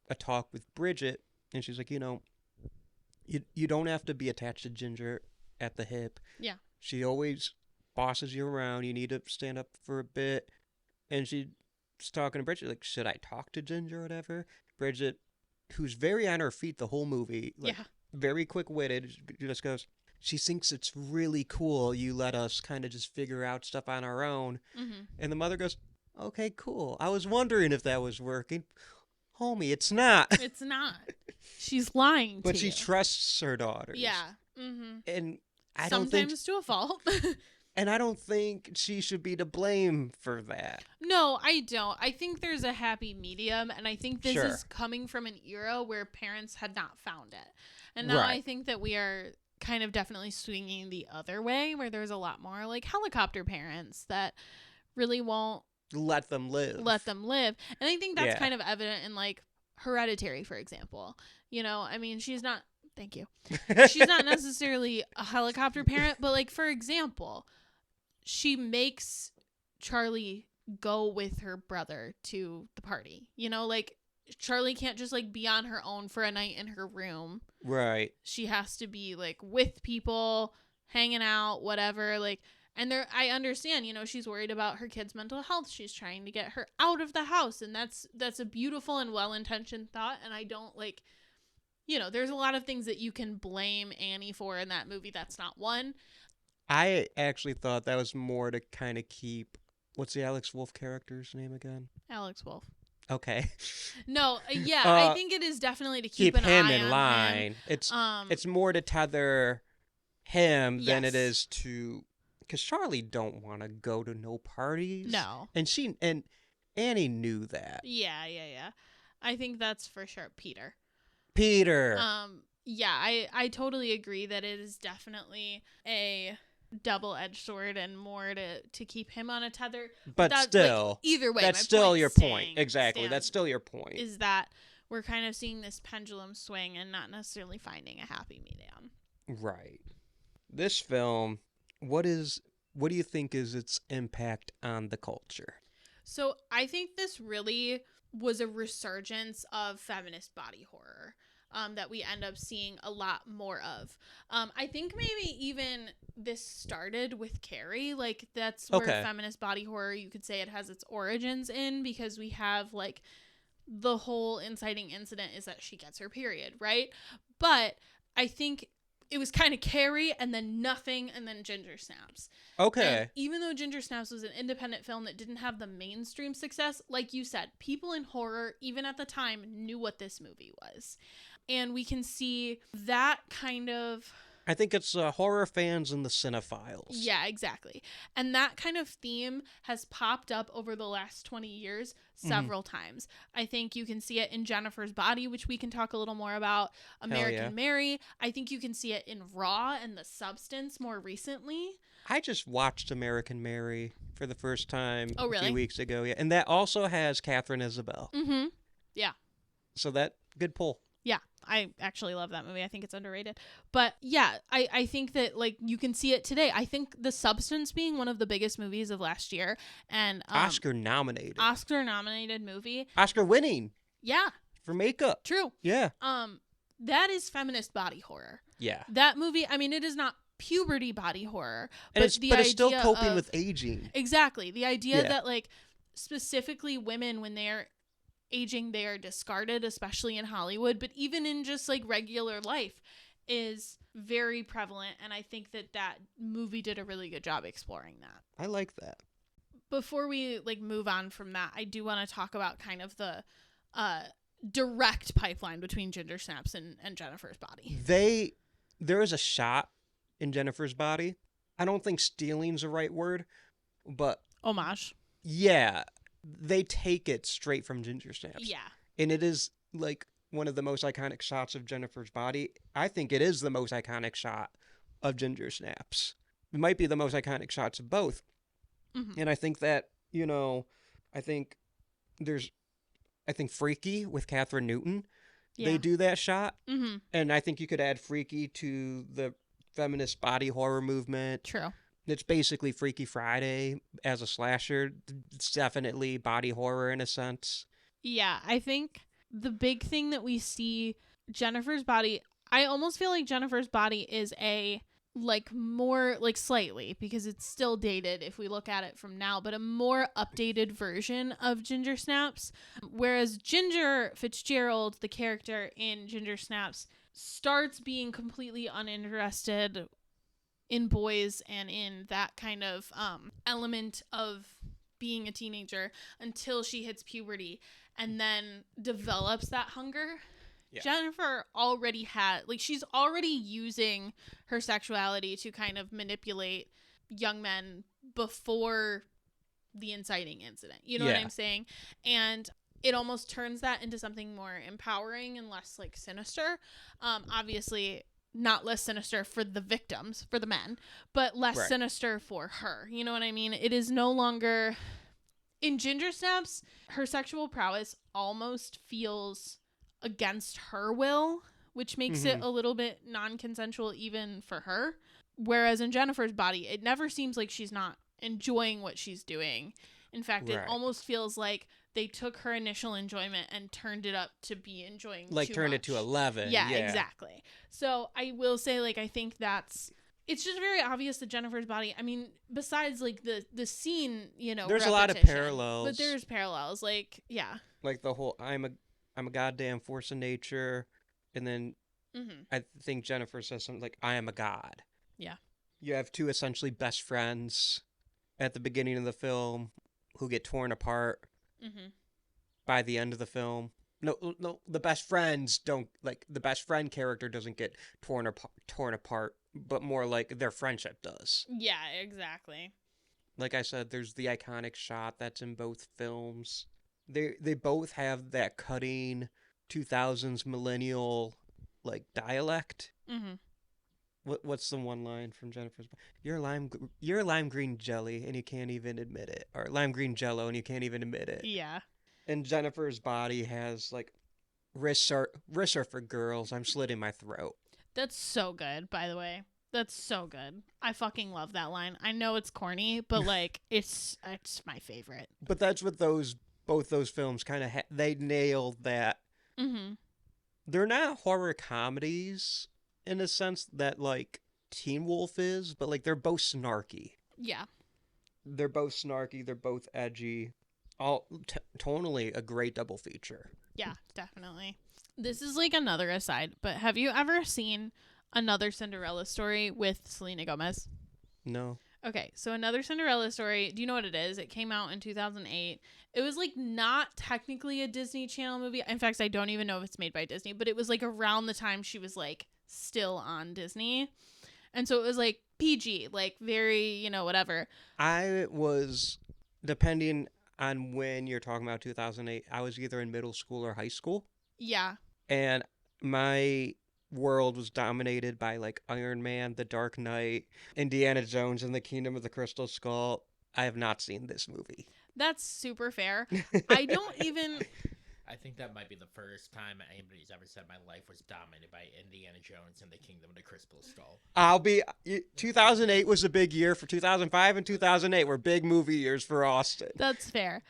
a talk with Bridget, and she's like, you know, you don't have to be attached to Ginger at the hip. Yeah. She always bosses you around. You need to stand up for a bit. And she's talking to Bridget, like, should I talk to Ginger or whatever? Bridget, who's very on her feet the whole movie, like, very quick-witted, just goes, she thinks it's really cool you let us kind of just figure out stuff on our own. Mm-hmm. And the mother goes, okay, cool. I was wondering if that was working. Homie, it's not. It's not. She's lying to But you. she trusts her daughters. Yeah. Mm-hmm. And I Sometimes to a fault. and I don't think she should be to blame for that. No, I don't. I think there's a happy medium, and I think this Sure. is coming from an era where parents had not found it. And now Right. I think that we are kind of definitely swinging the other way, where there's a lot more like helicopter parents that really won't Let them live. And I think that's Yeah. kind of evident in like Hereditary, for example. You know, I mean, she's not, thank you. She's not necessarily a helicopter parent, but like, for example, she makes Charlie go with her brother to the party. You know, like Charlie can't just like be on her own for a night in her room. Right. She has to be like with people, hanging out, whatever. Like, and there, I understand, you know, she's worried about her kid's mental health. She's trying to get her out of the house, and that's a beautiful and well-intentioned thought. And I don't like, you know, there's a lot of things that you can blame Annie for in that movie. That's not one. I actually thought that was more to kind of keep, what's the Alex Wolff character's name again? Alex Wolff. Okay. No, yeah, I think it is definitely to keep an him eye in on line. Him. It's more to tether him than it Yes. is to, because Charlie don't want to go to no parties. No. And Annie knew that. Yeah. I think that's for sure Peter. Yeah, I totally agree that it is definitely a double-edged sword and more to keep him on a tether. But that, still, like, either way, that's my still point your staying- point. Exactly, that's stands still your point. Is that we're kind of seeing this pendulum swing and not necessarily finding a happy medium. Right. This film, what do you think is its impact on the culture? So I think this really was a resurgence of feminist body horror. That we end up seeing a lot more of. I think maybe even this started with Carrie. Like, that's where feminist body horror, you could say it has its origins in, because we have, like, the whole inciting incident is that she gets her period, right? But I think it was kind of Carrie, and then nothing, and then Ginger Snaps. Okay. And even though Ginger Snaps was an independent film that didn't have the mainstream success, like you said, people in horror, even at the time, knew what this movie was. And we can see that kind of... I think it's horror fans and the cinephiles. Yeah, exactly. And that kind of theme has popped up over the last 20 years several times. I think you can see it in Jennifer's Body, which we can talk a little more about. American Mary. I think you can see it in Raw and The Substance more recently. I just watched American Mary for the first time a few weeks ago. Yeah, and that also has Katharine Isabelle. Mm-hmm. Yeah. So that, good pull. Yeah, I actually love that movie. I think it's underrated. But yeah, I think that, like, you can see it today. I think The Substance being one of the biggest movies of last year, and Oscar nominated movie. Oscar winning. Yeah. For makeup. True. Yeah. That is feminist body horror. Yeah. That movie, I mean, it is not puberty body horror, but it's still coping with aging. Exactly. The idea that, like, specifically women, when they are aging, they are discarded, especially in Hollywood, but even in just like regular life, is very prevalent. And I think that movie did a really good job exploring that. I like that. Before we like move on from that, I do want to talk about kind of the direct pipeline between Ginger Snaps and Jennifer's Body. There is a shot in Jennifer's Body. I don't think stealing's the right word, but Homage. yeah, they take it straight from Ginger Snaps. Yeah. And it is like one of the most iconic shots of Jennifer's body. I think it is the most iconic shot of Ginger Snaps. It might be the most iconic shots of both. Mm-hmm. And I think that, I think Freaky with Katharine Newton, they do that shot. Mm-hmm. And I think you could add Freaky to the feminist body horror movement. True. It's basically Freaky Friday as a slasher. It's definitely body horror in a sense. Yeah, I think the big thing that we see Jennifer's body, I almost feel like Jennifer's body is more slightly, because it's still dated if we look at it from now, but a more updated version of Ginger Snaps. Whereas Ginger Fitzgerald, the character in Ginger Snaps, starts being completely uninterested in boys and in that kind of element of being a teenager until she hits puberty and then develops that hunger. Yeah. Jennifer already she's already using her sexuality to kind of manipulate young men before the inciting incident. You know what I'm saying? And it almost turns that into something more empowering and less sinister. Obviously not less sinister for the victims, for the men, but less sinister for her. You know what I mean? It is no longer... In Ginger Snaps, her sexual prowess almost feels against her will, which makes it a little bit non-consensual even for her. Whereas in Jennifer's body, it never seems like she's not enjoying what she's doing. In fact, it almost feels like they took her initial enjoyment and turned it up to be enjoying too turned much. it to 11. Yeah, exactly. So I will say, I think it's just very obvious that Jennifer's body, I mean, besides the scene, there's a lot of parallels. But there's parallels, yeah. Like the whole I'm a goddamn force of nature, and then I think Jennifer says something like I am a god. Yeah. You have two essentially best friends at the beginning of the film who get torn apart by the end of the film. No, the best friends don't, the best friend character doesn't get torn apart, but more their friendship does. Yeah, exactly. Like I said, there's the iconic shot that's in both films. They both have that cutting 2000s millennial dialect. Mm-hmm. What's the one line from Jennifer's? You're lime green jelly and you can't even admit it, or lime green jello and you can't even admit it. Yeah. And Jennifer's body has wrists are for girls. I'm slitting my throat. That's so good, by the way. That's so good. I fucking love that line. I know it's corny, but it's my favorite. But that's what both those films kind of they nailed that. Mm-hmm. They're not horror comedies in a sense that Teen Wolf is, but they're both snarky. Yeah. They're both snarky. They're both edgy. All tonally a great double feature. Yeah, definitely. This is another aside, but have you ever seen Another Cinderella Story with Selena Gomez? No. Okay, so Another Cinderella Story, do you know what it is? It came out in 2008. It was not technically a Disney Channel movie. In fact, I don't even know if it's made by Disney, but it was around the time she was still on Disney. And so it was PG, very, whatever. I was, depending on when you're talking about 2008, I was either in middle school or high school. Yeah. And my world was dominated by Iron Man, The Dark Knight, Indiana Jones and the Kingdom of the Crystal Skull. I have not seen this movie. That's super fair. I don't even... I think that might be the first time anybody's ever said my life was dominated by Indiana Jones and the Kingdom of the Crystal Skull. 2008 was a big year for 2005 and 2008 were big movie years for Austin. That's fair.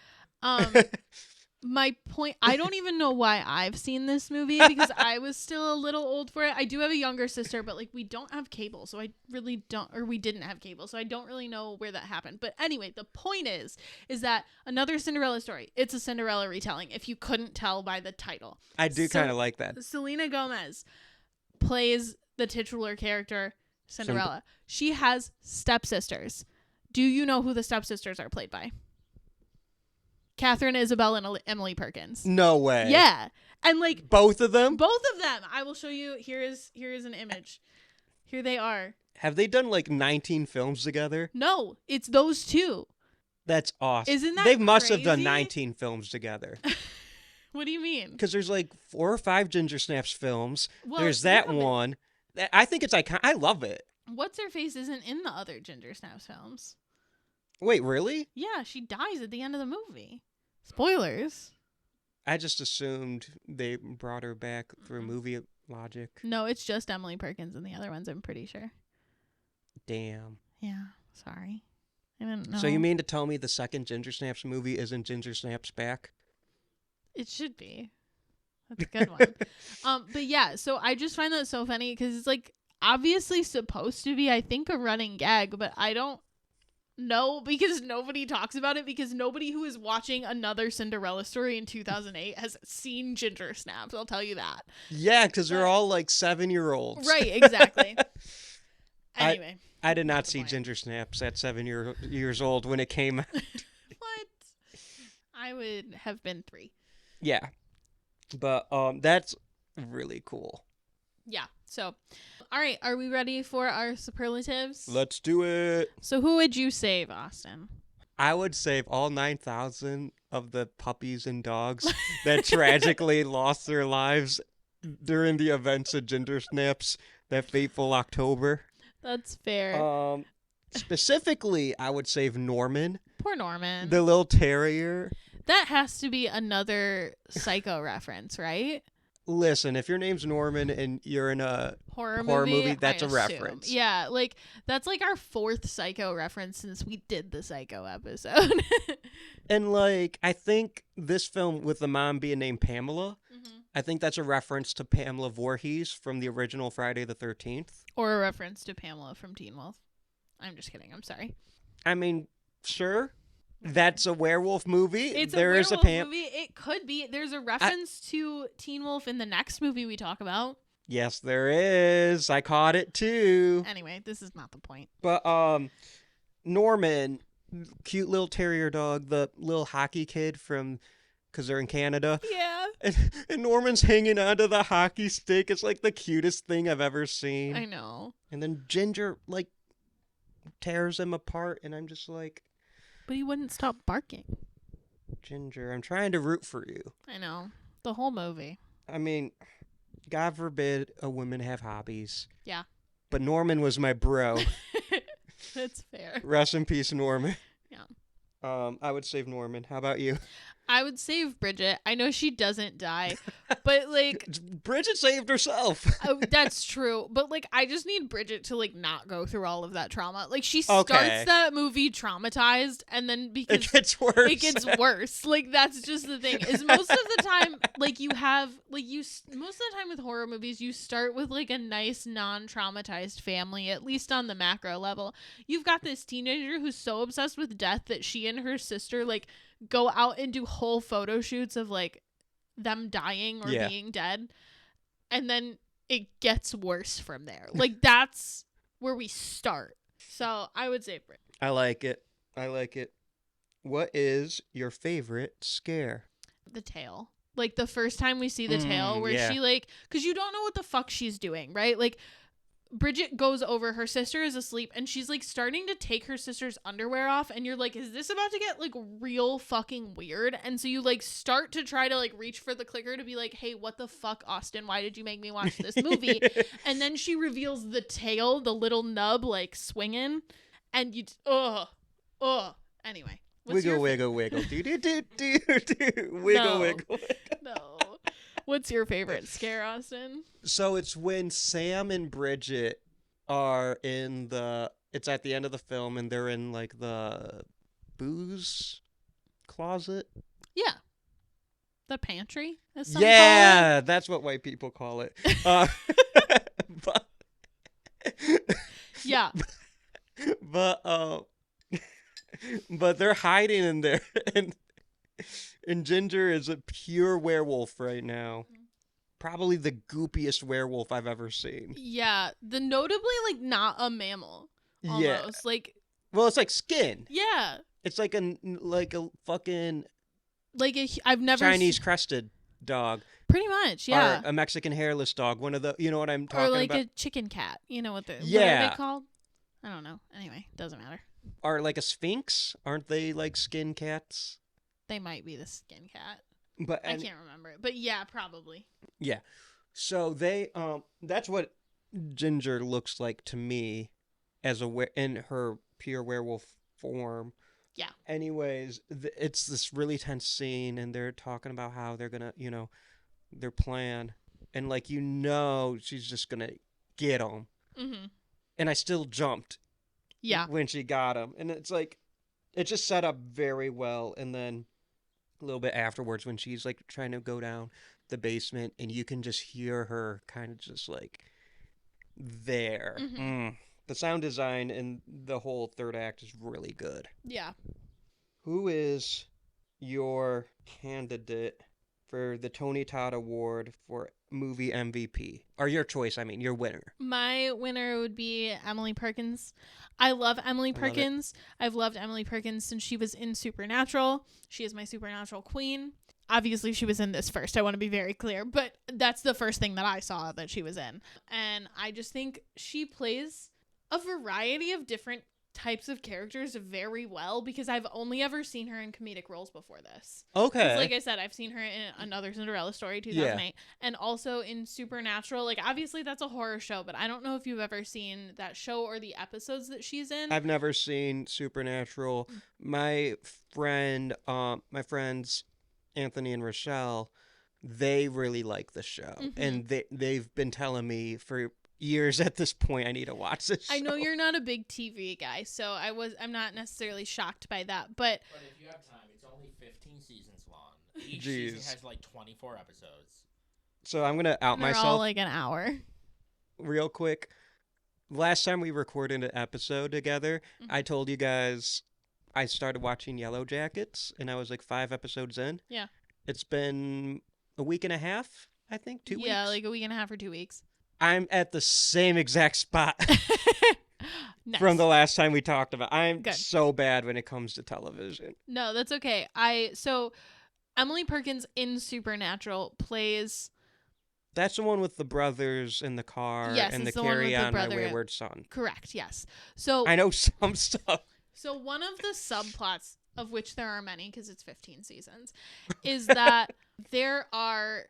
My point, I don't even know why I've seen this movie because I was still a little old for it. I do have a younger sister, but we don't have cable, so I really don't, or we didn't have cable, so I don't really know where that happened. But anyway, the point is that Another Cinderella Story, it's a Cinderella retelling, if you couldn't tell by the title. I do kind of like that. Selena Gomez plays the titular character, Cinderella. She has stepsisters. Do you know who the stepsisters are played by? Katharine, Isabelle, and Emily Perkins. No way. Yeah. And both of them? Both of them. I will show you. Here is an image. Here they are. Have they done 19 films together? No, it's those two. That's awesome. Isn't that They must have done crazy? 19 films together. What do you mean? Because there's like 4 or 5 Ginger Snaps films. Well, There's that yeah, but one. I think it's iconic. I love it. What's her face isn't in the other Ginger Snaps films. Wait, really? Yeah, she dies at the end of the movie. Spoilers. I just assumed they brought her back through movie logic. No, it's just Emily Perkins and the other ones, I'm pretty sure. Damn. Yeah, sorry. I didn't know. So you mean to tell me the second Ginger Snaps movie isn't Ginger Snaps back? It should be. That's a good one. But yeah, so I just find that so funny because it's like obviously supposed to be, I think, a running gag, but I don't know because nobody talks about it because nobody who is watching another Cinderella story in 2008 has seen Ginger Snaps. I'll tell you that. Yeah, because they're all like 7-year-olds. Right, exactly. Anyway. I did not the see point. Ginger Snaps at 7 years old when it came out. What? I would have been 3. Yeah. But that's really cool. Yeah. So, all right. Are we ready for our superlatives? Let's do it. So, who would you save, Austin? I would save all 9,000 of the puppies and dogs that tragically lost their lives during the events of Ginger Snaps that fateful October. That's fair. Specifically, I would save Norman, Poor Norman. the little terrier. That has to be another Psycho reference, right? Listen, if your name's Norman and you're in a Horror movie, that's I a assume. reference. Yeah, like that's like our 4th Psycho reference since we did the Psycho episode. And like, I think this film with the mom being named Pamela, I think that's a reference to Pamela Voorhees from the original Friday the 13th. Or a reference to Pamela from Teen Wolf. I'm just kidding. I'm sorry. I mean, sure. That's a werewolf movie. It's There a is werewolf Pam. movie. It could be. There's a reference to Teen Wolf in the next movie we talk about. Yes, there is. I caught it too. Anyway, this is not the point. But Norman, cute little terrier dog, the little hockey kid from, because they're in Canada. Yeah. And Norman's hanging onto the hockey stick. It's like the cutest thing I've ever seen. I know. And then Ginger like tears him apart, and I'm just like, But he wouldn't stop barking. Ginger, I'm trying to root for you. I know. The whole movie. I mean, God forbid a woman have hobbies. Yeah. But Norman was my bro. That's fair. Rest in peace, Norman. Yeah. I would save Norman. How about you? I would save Bridget. I know she doesn't die, but like Bridget saved herself. oh, that's true. But like I just need Bridget to like not go through all of that trauma. Like she starts Okay. that movie traumatized and then because It gets worse. it gets worse. Like that's just the thing. Is most of the time like you have like most of the time with horror movies you start with like a nice non-traumatized family at least on the macro level. You've got this teenager who's so obsessed with death that she and her sister like go out and do whole photo shoots of like them dying or Yeah. being dead, and then it gets worse from there. Like that's where we start. So I would say Brit. I like it. I like it. What is your favorite scare? The tail. Like the first time we see the tail where yeah. she like, because you don't know what the fuck she's doing, right? Like Bridget goes over, her sister is asleep, and she's like starting to take her sister's underwear off, and you're like, is this about to get like real fucking weird? And so you like start to try to like reach for the clicker to be like, hey, what the fuck, Austin? Why did you make me watch this movie? And then she reveals the tail, the little nub like swinging, and you, anyway. What's your Wiggle, wiggle, wiggle. Do, do, do, do, do. Wiggle, No. wiggle. No. What's your favorite scare, Austin? So it's when Sam and Bridget are in it's at the end of the film and they're in like the booze closet. Yeah. The pantry, as some call Yeah, that's what white people call it. But, it. Yeah. but they're hiding in there, and Ginger is a pure werewolf right now. Probably the goopiest werewolf I've ever seen. Yeah. The notably like not a mammal. Almost. Yeah. Like Well, it's like skin. yeah. It's like a fucking Like I've never Chinese crested dog. pretty much, yeah. Or a Mexican hairless dog. One of the, you know what I'm Or talking like about? a chicken cat. You know what what are Yeah. they called? I don't know. Anyway, doesn't matter. are like a sphinx. Aren't they like skin cats? They might be the skin cat. But I can't remember it. But yeah, probably. yeah. So they that's what Ginger looks like to me as in her pure werewolf form. Yeah. Anyways, it's this really tense scene, and they're talking about how they're gonna, their plan, and like she's just gonna get him. Mm-hmm. And I still jumped. Yeah. When she got him, and it's like, it just set up very well, and then a little bit afterwards when she's like trying to go down the basement, and you can just hear her kind of just like there. Mm-hmm. The sound design in the whole third act is really good. Yeah. Who is your candidate for the Tony Todd Award for movie MVP? Or your choice, I mean, your winner. My winner would be Emily Perkins. I love Emily Perkins. I've loved Emily Perkins since she was in Supernatural. She is my Supernatural queen. Obviously, she was in this first. I want to be very clear. But that's the first thing that I saw that she was in. And I just think she plays a variety of different types of characters very well, because I've only ever seen her in comedic roles before this. Okay. Like I said, I've seen her in Another Cinderella Story, 2008, and also in Supernatural. Like, obviously that's a horror show, but I don't know if you've ever seen that show or the episodes that she's in. I've never seen Supernatural. My friends Anthony and Rochelle, they really like the show, and they've been telling me for years at this point I need to watch this show. I know you're not a big TV guy, so I'm not necessarily shocked by that, but if you have time, it's only 15 seasons long. Each season has like 24 episodes. So I'm gonna out they're myself all like an hour. Real quick. Last time we recorded an episode together, I told you guys I started watching Yellow Jackets, and I was like 5 episodes in. Yeah. It's been a week and a half, I think, 2 weeks. Yeah, like a week and a half or 2 weeks. I'm at the same exact spot Nice. from the last time we talked about. I'm Good. so bad when it comes to television. No, that's okay. So Emily Perkins in Supernatural plays. That's the one with the brothers in the car, Yes, and it's the the one with Carry the On My brother- Wayward Son. Correct. Yes. So I know some stuff. So one of the subplots, of which there are many because it's 15 seasons, is that there are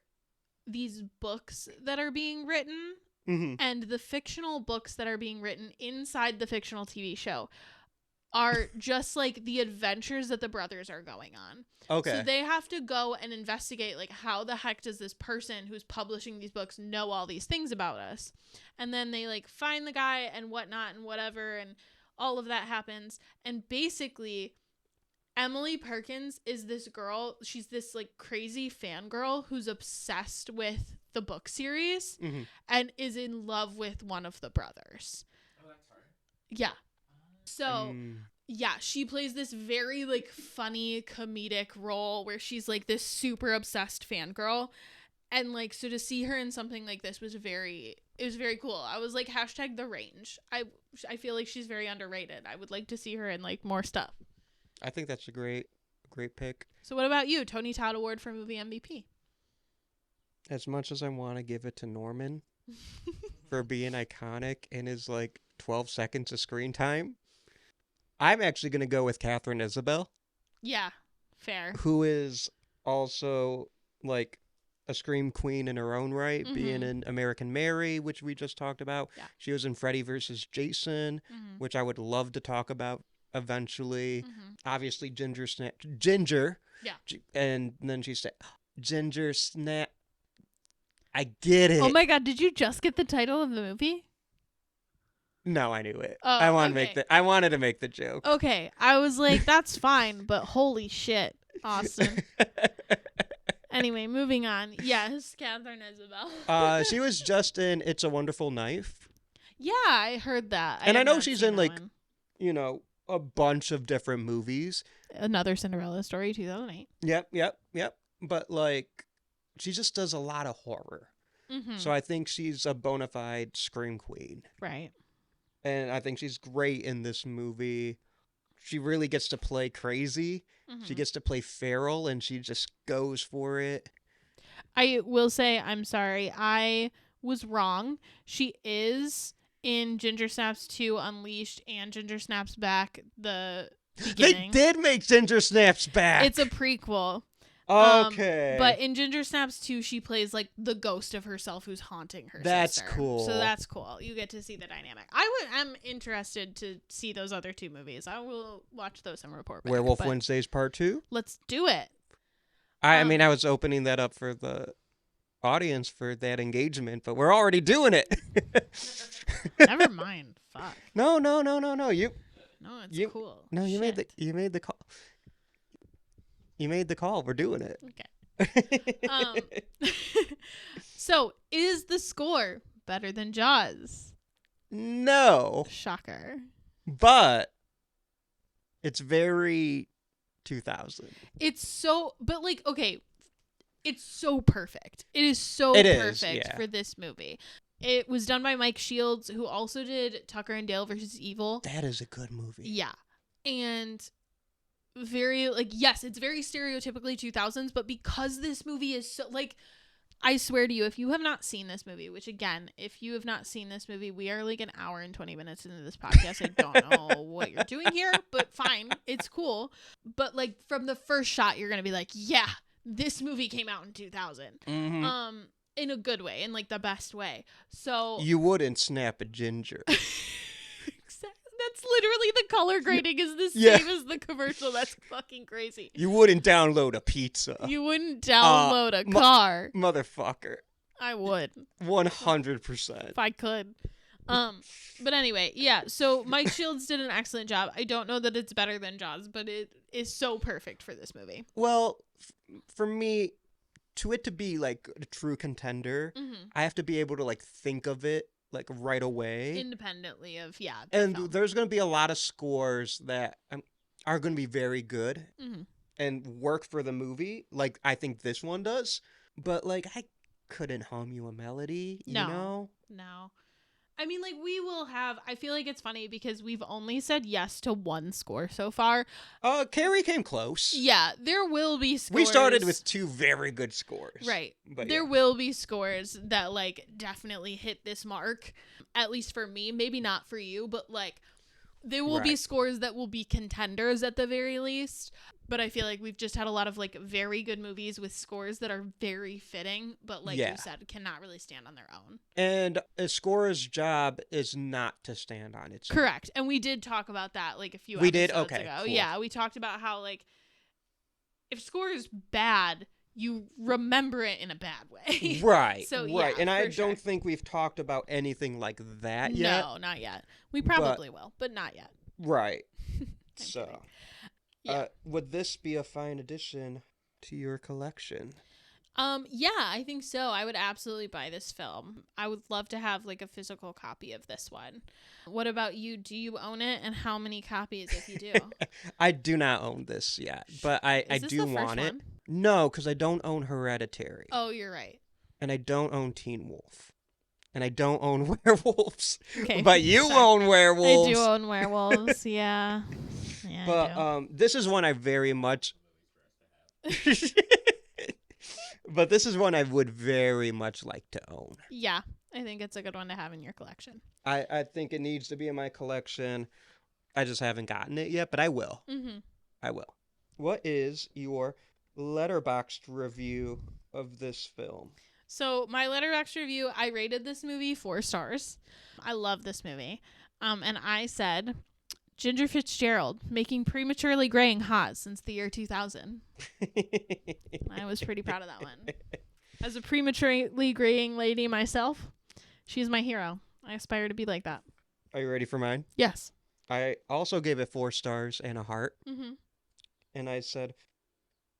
these books that are being written, and the fictional books that are being written inside the fictional TV show are just like the adventures that the brothers are going on. Okay. So they have to go and investigate, like, how the heck does this person who's publishing these books know all these things about us? And then they like find the guy and whatnot and whatever, and all of that happens. And basically, Emily Perkins is this girl. She's this like crazy fangirl who's obsessed with the book series and is in love with one of the brothers. Oh, that's her. Yeah. So, yeah, she plays this very like funny comedic role where she's like this super obsessed fangirl. And like, so to see her in something like this was very cool. I was like, hashtag the range. I feel like she's very underrated. I would like to see her in like more stuff. I think that's a great pick. So what about you? Tony Todd Award for movie MVP. As much as I want to give it to Norman for being iconic in his like 12 seconds of screen time, I'm actually going to go with Katharine Isabelle. Yeah, fair. Who is also like a scream queen in her own right, being in American Mary, which we just talked about. Yeah. She was in Freddy vs. Jason, which I would love to talk about eventually. Obviously, Ginger. Yeah. And then she said, Ginger Snap. I get it. Oh my god, did you just get the title of the movie? No, I knew it. Oh, I okay. I wanted to make the joke. Okay, I was like, that's fine, but holy shit, awesome. Anyway, moving on. Yes, Katharine Isabelle. She was just in It's a Wonderful Knife. Yeah, I heard that. And I have know not she's seen in that like, one. a bunch of different movies. Another Cinderella Story, 2008. Yep. But like, she just does a lot of horror. So I think she's a bona fide scream queen. Right. And I think she's great in this movie. She really gets to play crazy. She gets to play feral, and she just goes for it. I will say, I'm sorry, I was wrong. She is in Ginger Snaps 2 Unleashed and Ginger Snaps Back, the They beginning. did make Ginger Snaps Back. It's a prequel. Okay. But in Ginger Snaps 2, she plays like the ghost of herself who's haunting her That's sister. cool. So that's cool. You get to see the dynamic. I'm interested to see those other 2 movies. I will watch those and report back. Werewolf but Wednesdays Part 2? Let's do it. I mean, I was opening that up for the audience for that engagement, but we're already doing it. Never mind. Fuck. No. You No, it's You- cool. no, you made Shit. the call. You made the call. We're doing it. Okay. So, is the score better than Jaws? No, Shocker. but it's very 2000. It's so, but like, okay, it's so perfect. It is so It is, perfect yeah. for this movie. It was done by Mike Shields, who also did Tucker and Dale versus Evil. That is a good movie. Yeah. And very, like, yes, it's very stereotypically 2000s, but because this movie is so, like, I swear to you, if you have not seen this movie, which again, if you have not seen this movie, we are like an hour and 20 minutes into this podcast. I don't know what you're doing here, but fine. It's cool. But like from the first shot, you're going to be like, yeah, this movie came out in 2000. Mm-hmm. In a good way, in like the best way. So You wouldn't snap a ginger. that's literally the color grading is the Yeah. same as the commercial. That's fucking crazy. You wouldn't download a pizza. You wouldn't download a mu- car. Motherfucker. I would 100%. if I could. But anyway, yeah. So Mike Shields did an excellent job. I don't know that it's better than Jaws, but it is so perfect for this movie. Well, for me, to it to be like a true contender, Mm-hmm. I have to be able to like think of it like right away. Independently of the And film. there's going to be a lot of scores that are going to be very good Mhm. and work for the movie, like I think this one does. But like I couldn't hum you a melody, you No. know? No. I mean, like, we will have... I feel like it's funny because we've only said yes to one score so far. Carrie came close. Yeah, there will be scores... We started with 2 very good scores. Right. But There yeah. will be scores that, like, definitely hit this mark. At least for me. Maybe not for you, but, like, there will be Right. scores that will be contenders at the very least. But I feel like we've just had a lot of, like, very good movies with scores that are very fitting, but, like Yeah. you said, cannot really stand on their own. And a scorer's job is not to stand on its own. Correct. And we did talk about that, like, a few We did? episodes Okay, ago. cool. Yeah, we talked about how, like, if score is bad, you remember it in a bad way. Right. So, right. yeah, And I for sure. don't think we've talked about anything like that yet. No, not yet. We probably will, but not yet. Right. I'm So, kidding. Yeah. would this be a fine addition to your collection? Yeah, I think so. I would absolutely buy this film. I would love to have like a physical copy of this one. What about you? Do you own it, and how many copies if you do? I do not own this yet, but I Is this do the first want it. one? No, because I don't own Hereditary. Oh, you're right. And I don't own Teen Wolf. And I don't own werewolves. Okay. But you sorry. own werewolves. I do own werewolves. Yeah. Yeah. I do. But this is one I very much But this is one I would very much like to own. Yeah, I think it's a good one to have in your collection. I think it needs to be in my collection. I just haven't gotten it yet, but I will. Mm-hmm. I will. What is your Letterboxd review of this film? So my Letterboxd review, I rated this movie 4 stars. I love this movie. And I said, Ginger Fitzgerald, making prematurely graying hot since the year 2000. I was pretty proud of that one. As a prematurely graying lady myself, she's my hero. I aspire to be like that. Are you ready for mine? Yes. I also gave it 4 stars and a heart. Mm-hmm. And I said,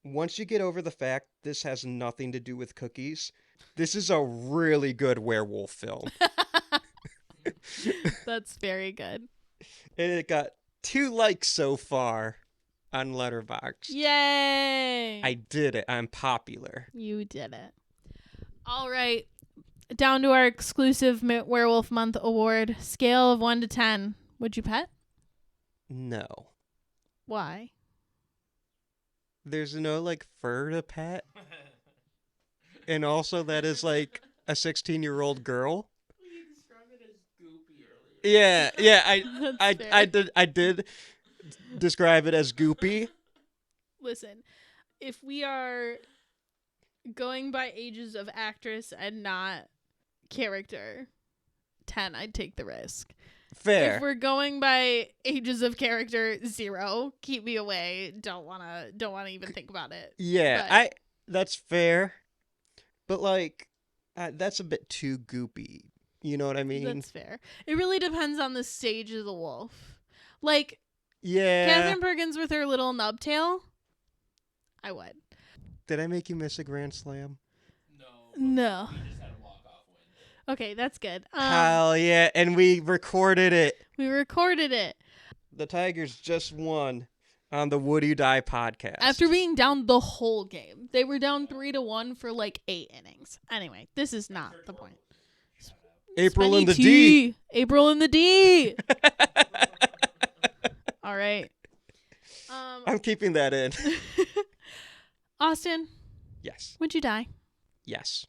once you get over the fact this has nothing to do with cookies, this is a really good werewolf film. That's very good. And it got 2 likes so far on Letterboxd. Yay! I did it. I'm popular. You did it. All right. Down to our exclusive Werewolf Month award. Scale of 1 to 10. Would you pet? No. Why? There's no, like, fur to pet. And also that is, like, a 16-year-old girl. You describe it as goopier. Yeah, That's I did describe it as goopy. Listen, if we are going by ages of actress and not character, 10, I'd take the risk. Fair. If we're going by ages of character, 0, keep me away. Don't wanna even think about it. Yeah, But- that's fair. But like that's a bit too goopy. You know what I mean? That's fair. It really depends on the stage of the wolf. Like Yeah. Katharine Perkins with her little nub tail, I would. Did I make you miss a grand slam? No. We just had a walk-off win. Okay, that's good. Hell yeah, and we recorded it. We recorded it The Tigers just won on the Would You Die podcast. after being down the whole game. They were down 3-1 for like 8 innings. Anyway, this is not the point. April in the Spenny D. T. April in the D. All right. I'm keeping that in. Austin, Yes. would you die? Yes.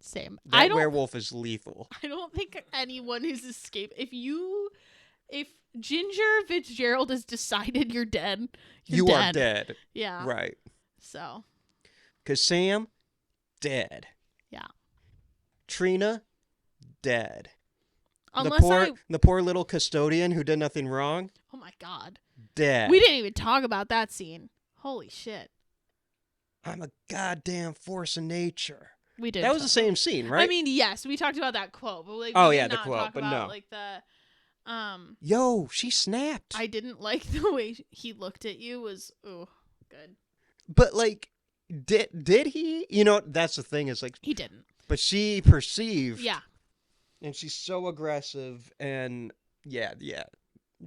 Same. That werewolf is lethal. I don't think anyone who's escaped. If Ginger Fitzgerald has decided you're dead, you're You dead. are dead. Yeah. Right. So. Because Sam, dead. Yeah. Trina, dead. Unless the poor little custodian who did nothing wrong, Oh my God. dead. We didn't even talk about that scene. Holy shit. I'm a goddamn force of nature. We did. That was the same scene, right? I mean, yes, we talked about that quote, but like, Oh, we did yeah, the not quote, talk but about, no. like the, Yo, she snapped. I didn't like the way he looked at you. Was good. But like, did he? You know, that's the thing is like, He didn't. but she perceived. Yeah. And she's so aggressive, and yeah.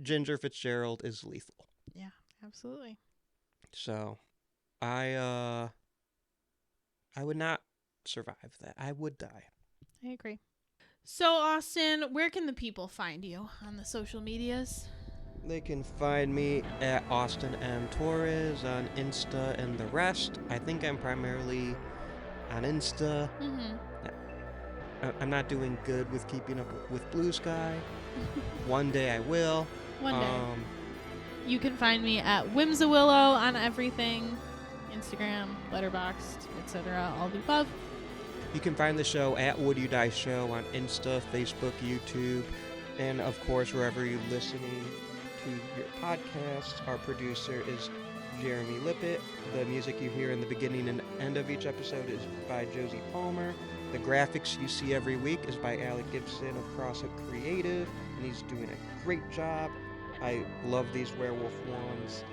Ginger Fitzgerald is lethal. Yeah. Absolutely. So, I would not survive that. I would die. I agree. So, Austin, where can the people find you on the social medias? They can find me at Austin M. Torres on Insta and the rest. I think I'm primarily on Insta. Mm-hmm. I'm not doing good with keeping up with Blue Sky. One day I will. One day. You can find me at Whimsawillow on everything. Instagram, Letterboxd, etc. All the above. You can find the show at Would You Die Show on Insta, Facebook, YouTube, and of course wherever you're listening to your podcast. Our producer is Jeremy Lippitt. The music you hear in the beginning and end of each episode is by Josie Palmer. The graphics you see every week is by Alec Gibson of Crosshook Creative, and he's doing a great job. I love these werewolf ones.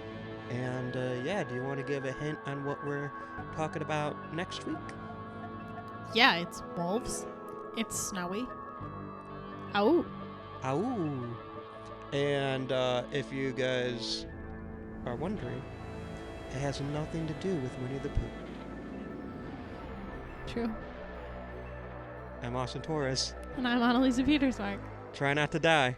And do you want to give a hint on what we're talking about next week? Yeah, it's wolves. It's snowy. Oh. Ow. And if you guys are wondering, it has nothing to do with Winnie the Pooh. True. I'm Austin Torres. And I'm Anneliese Petersmark. Try not to die.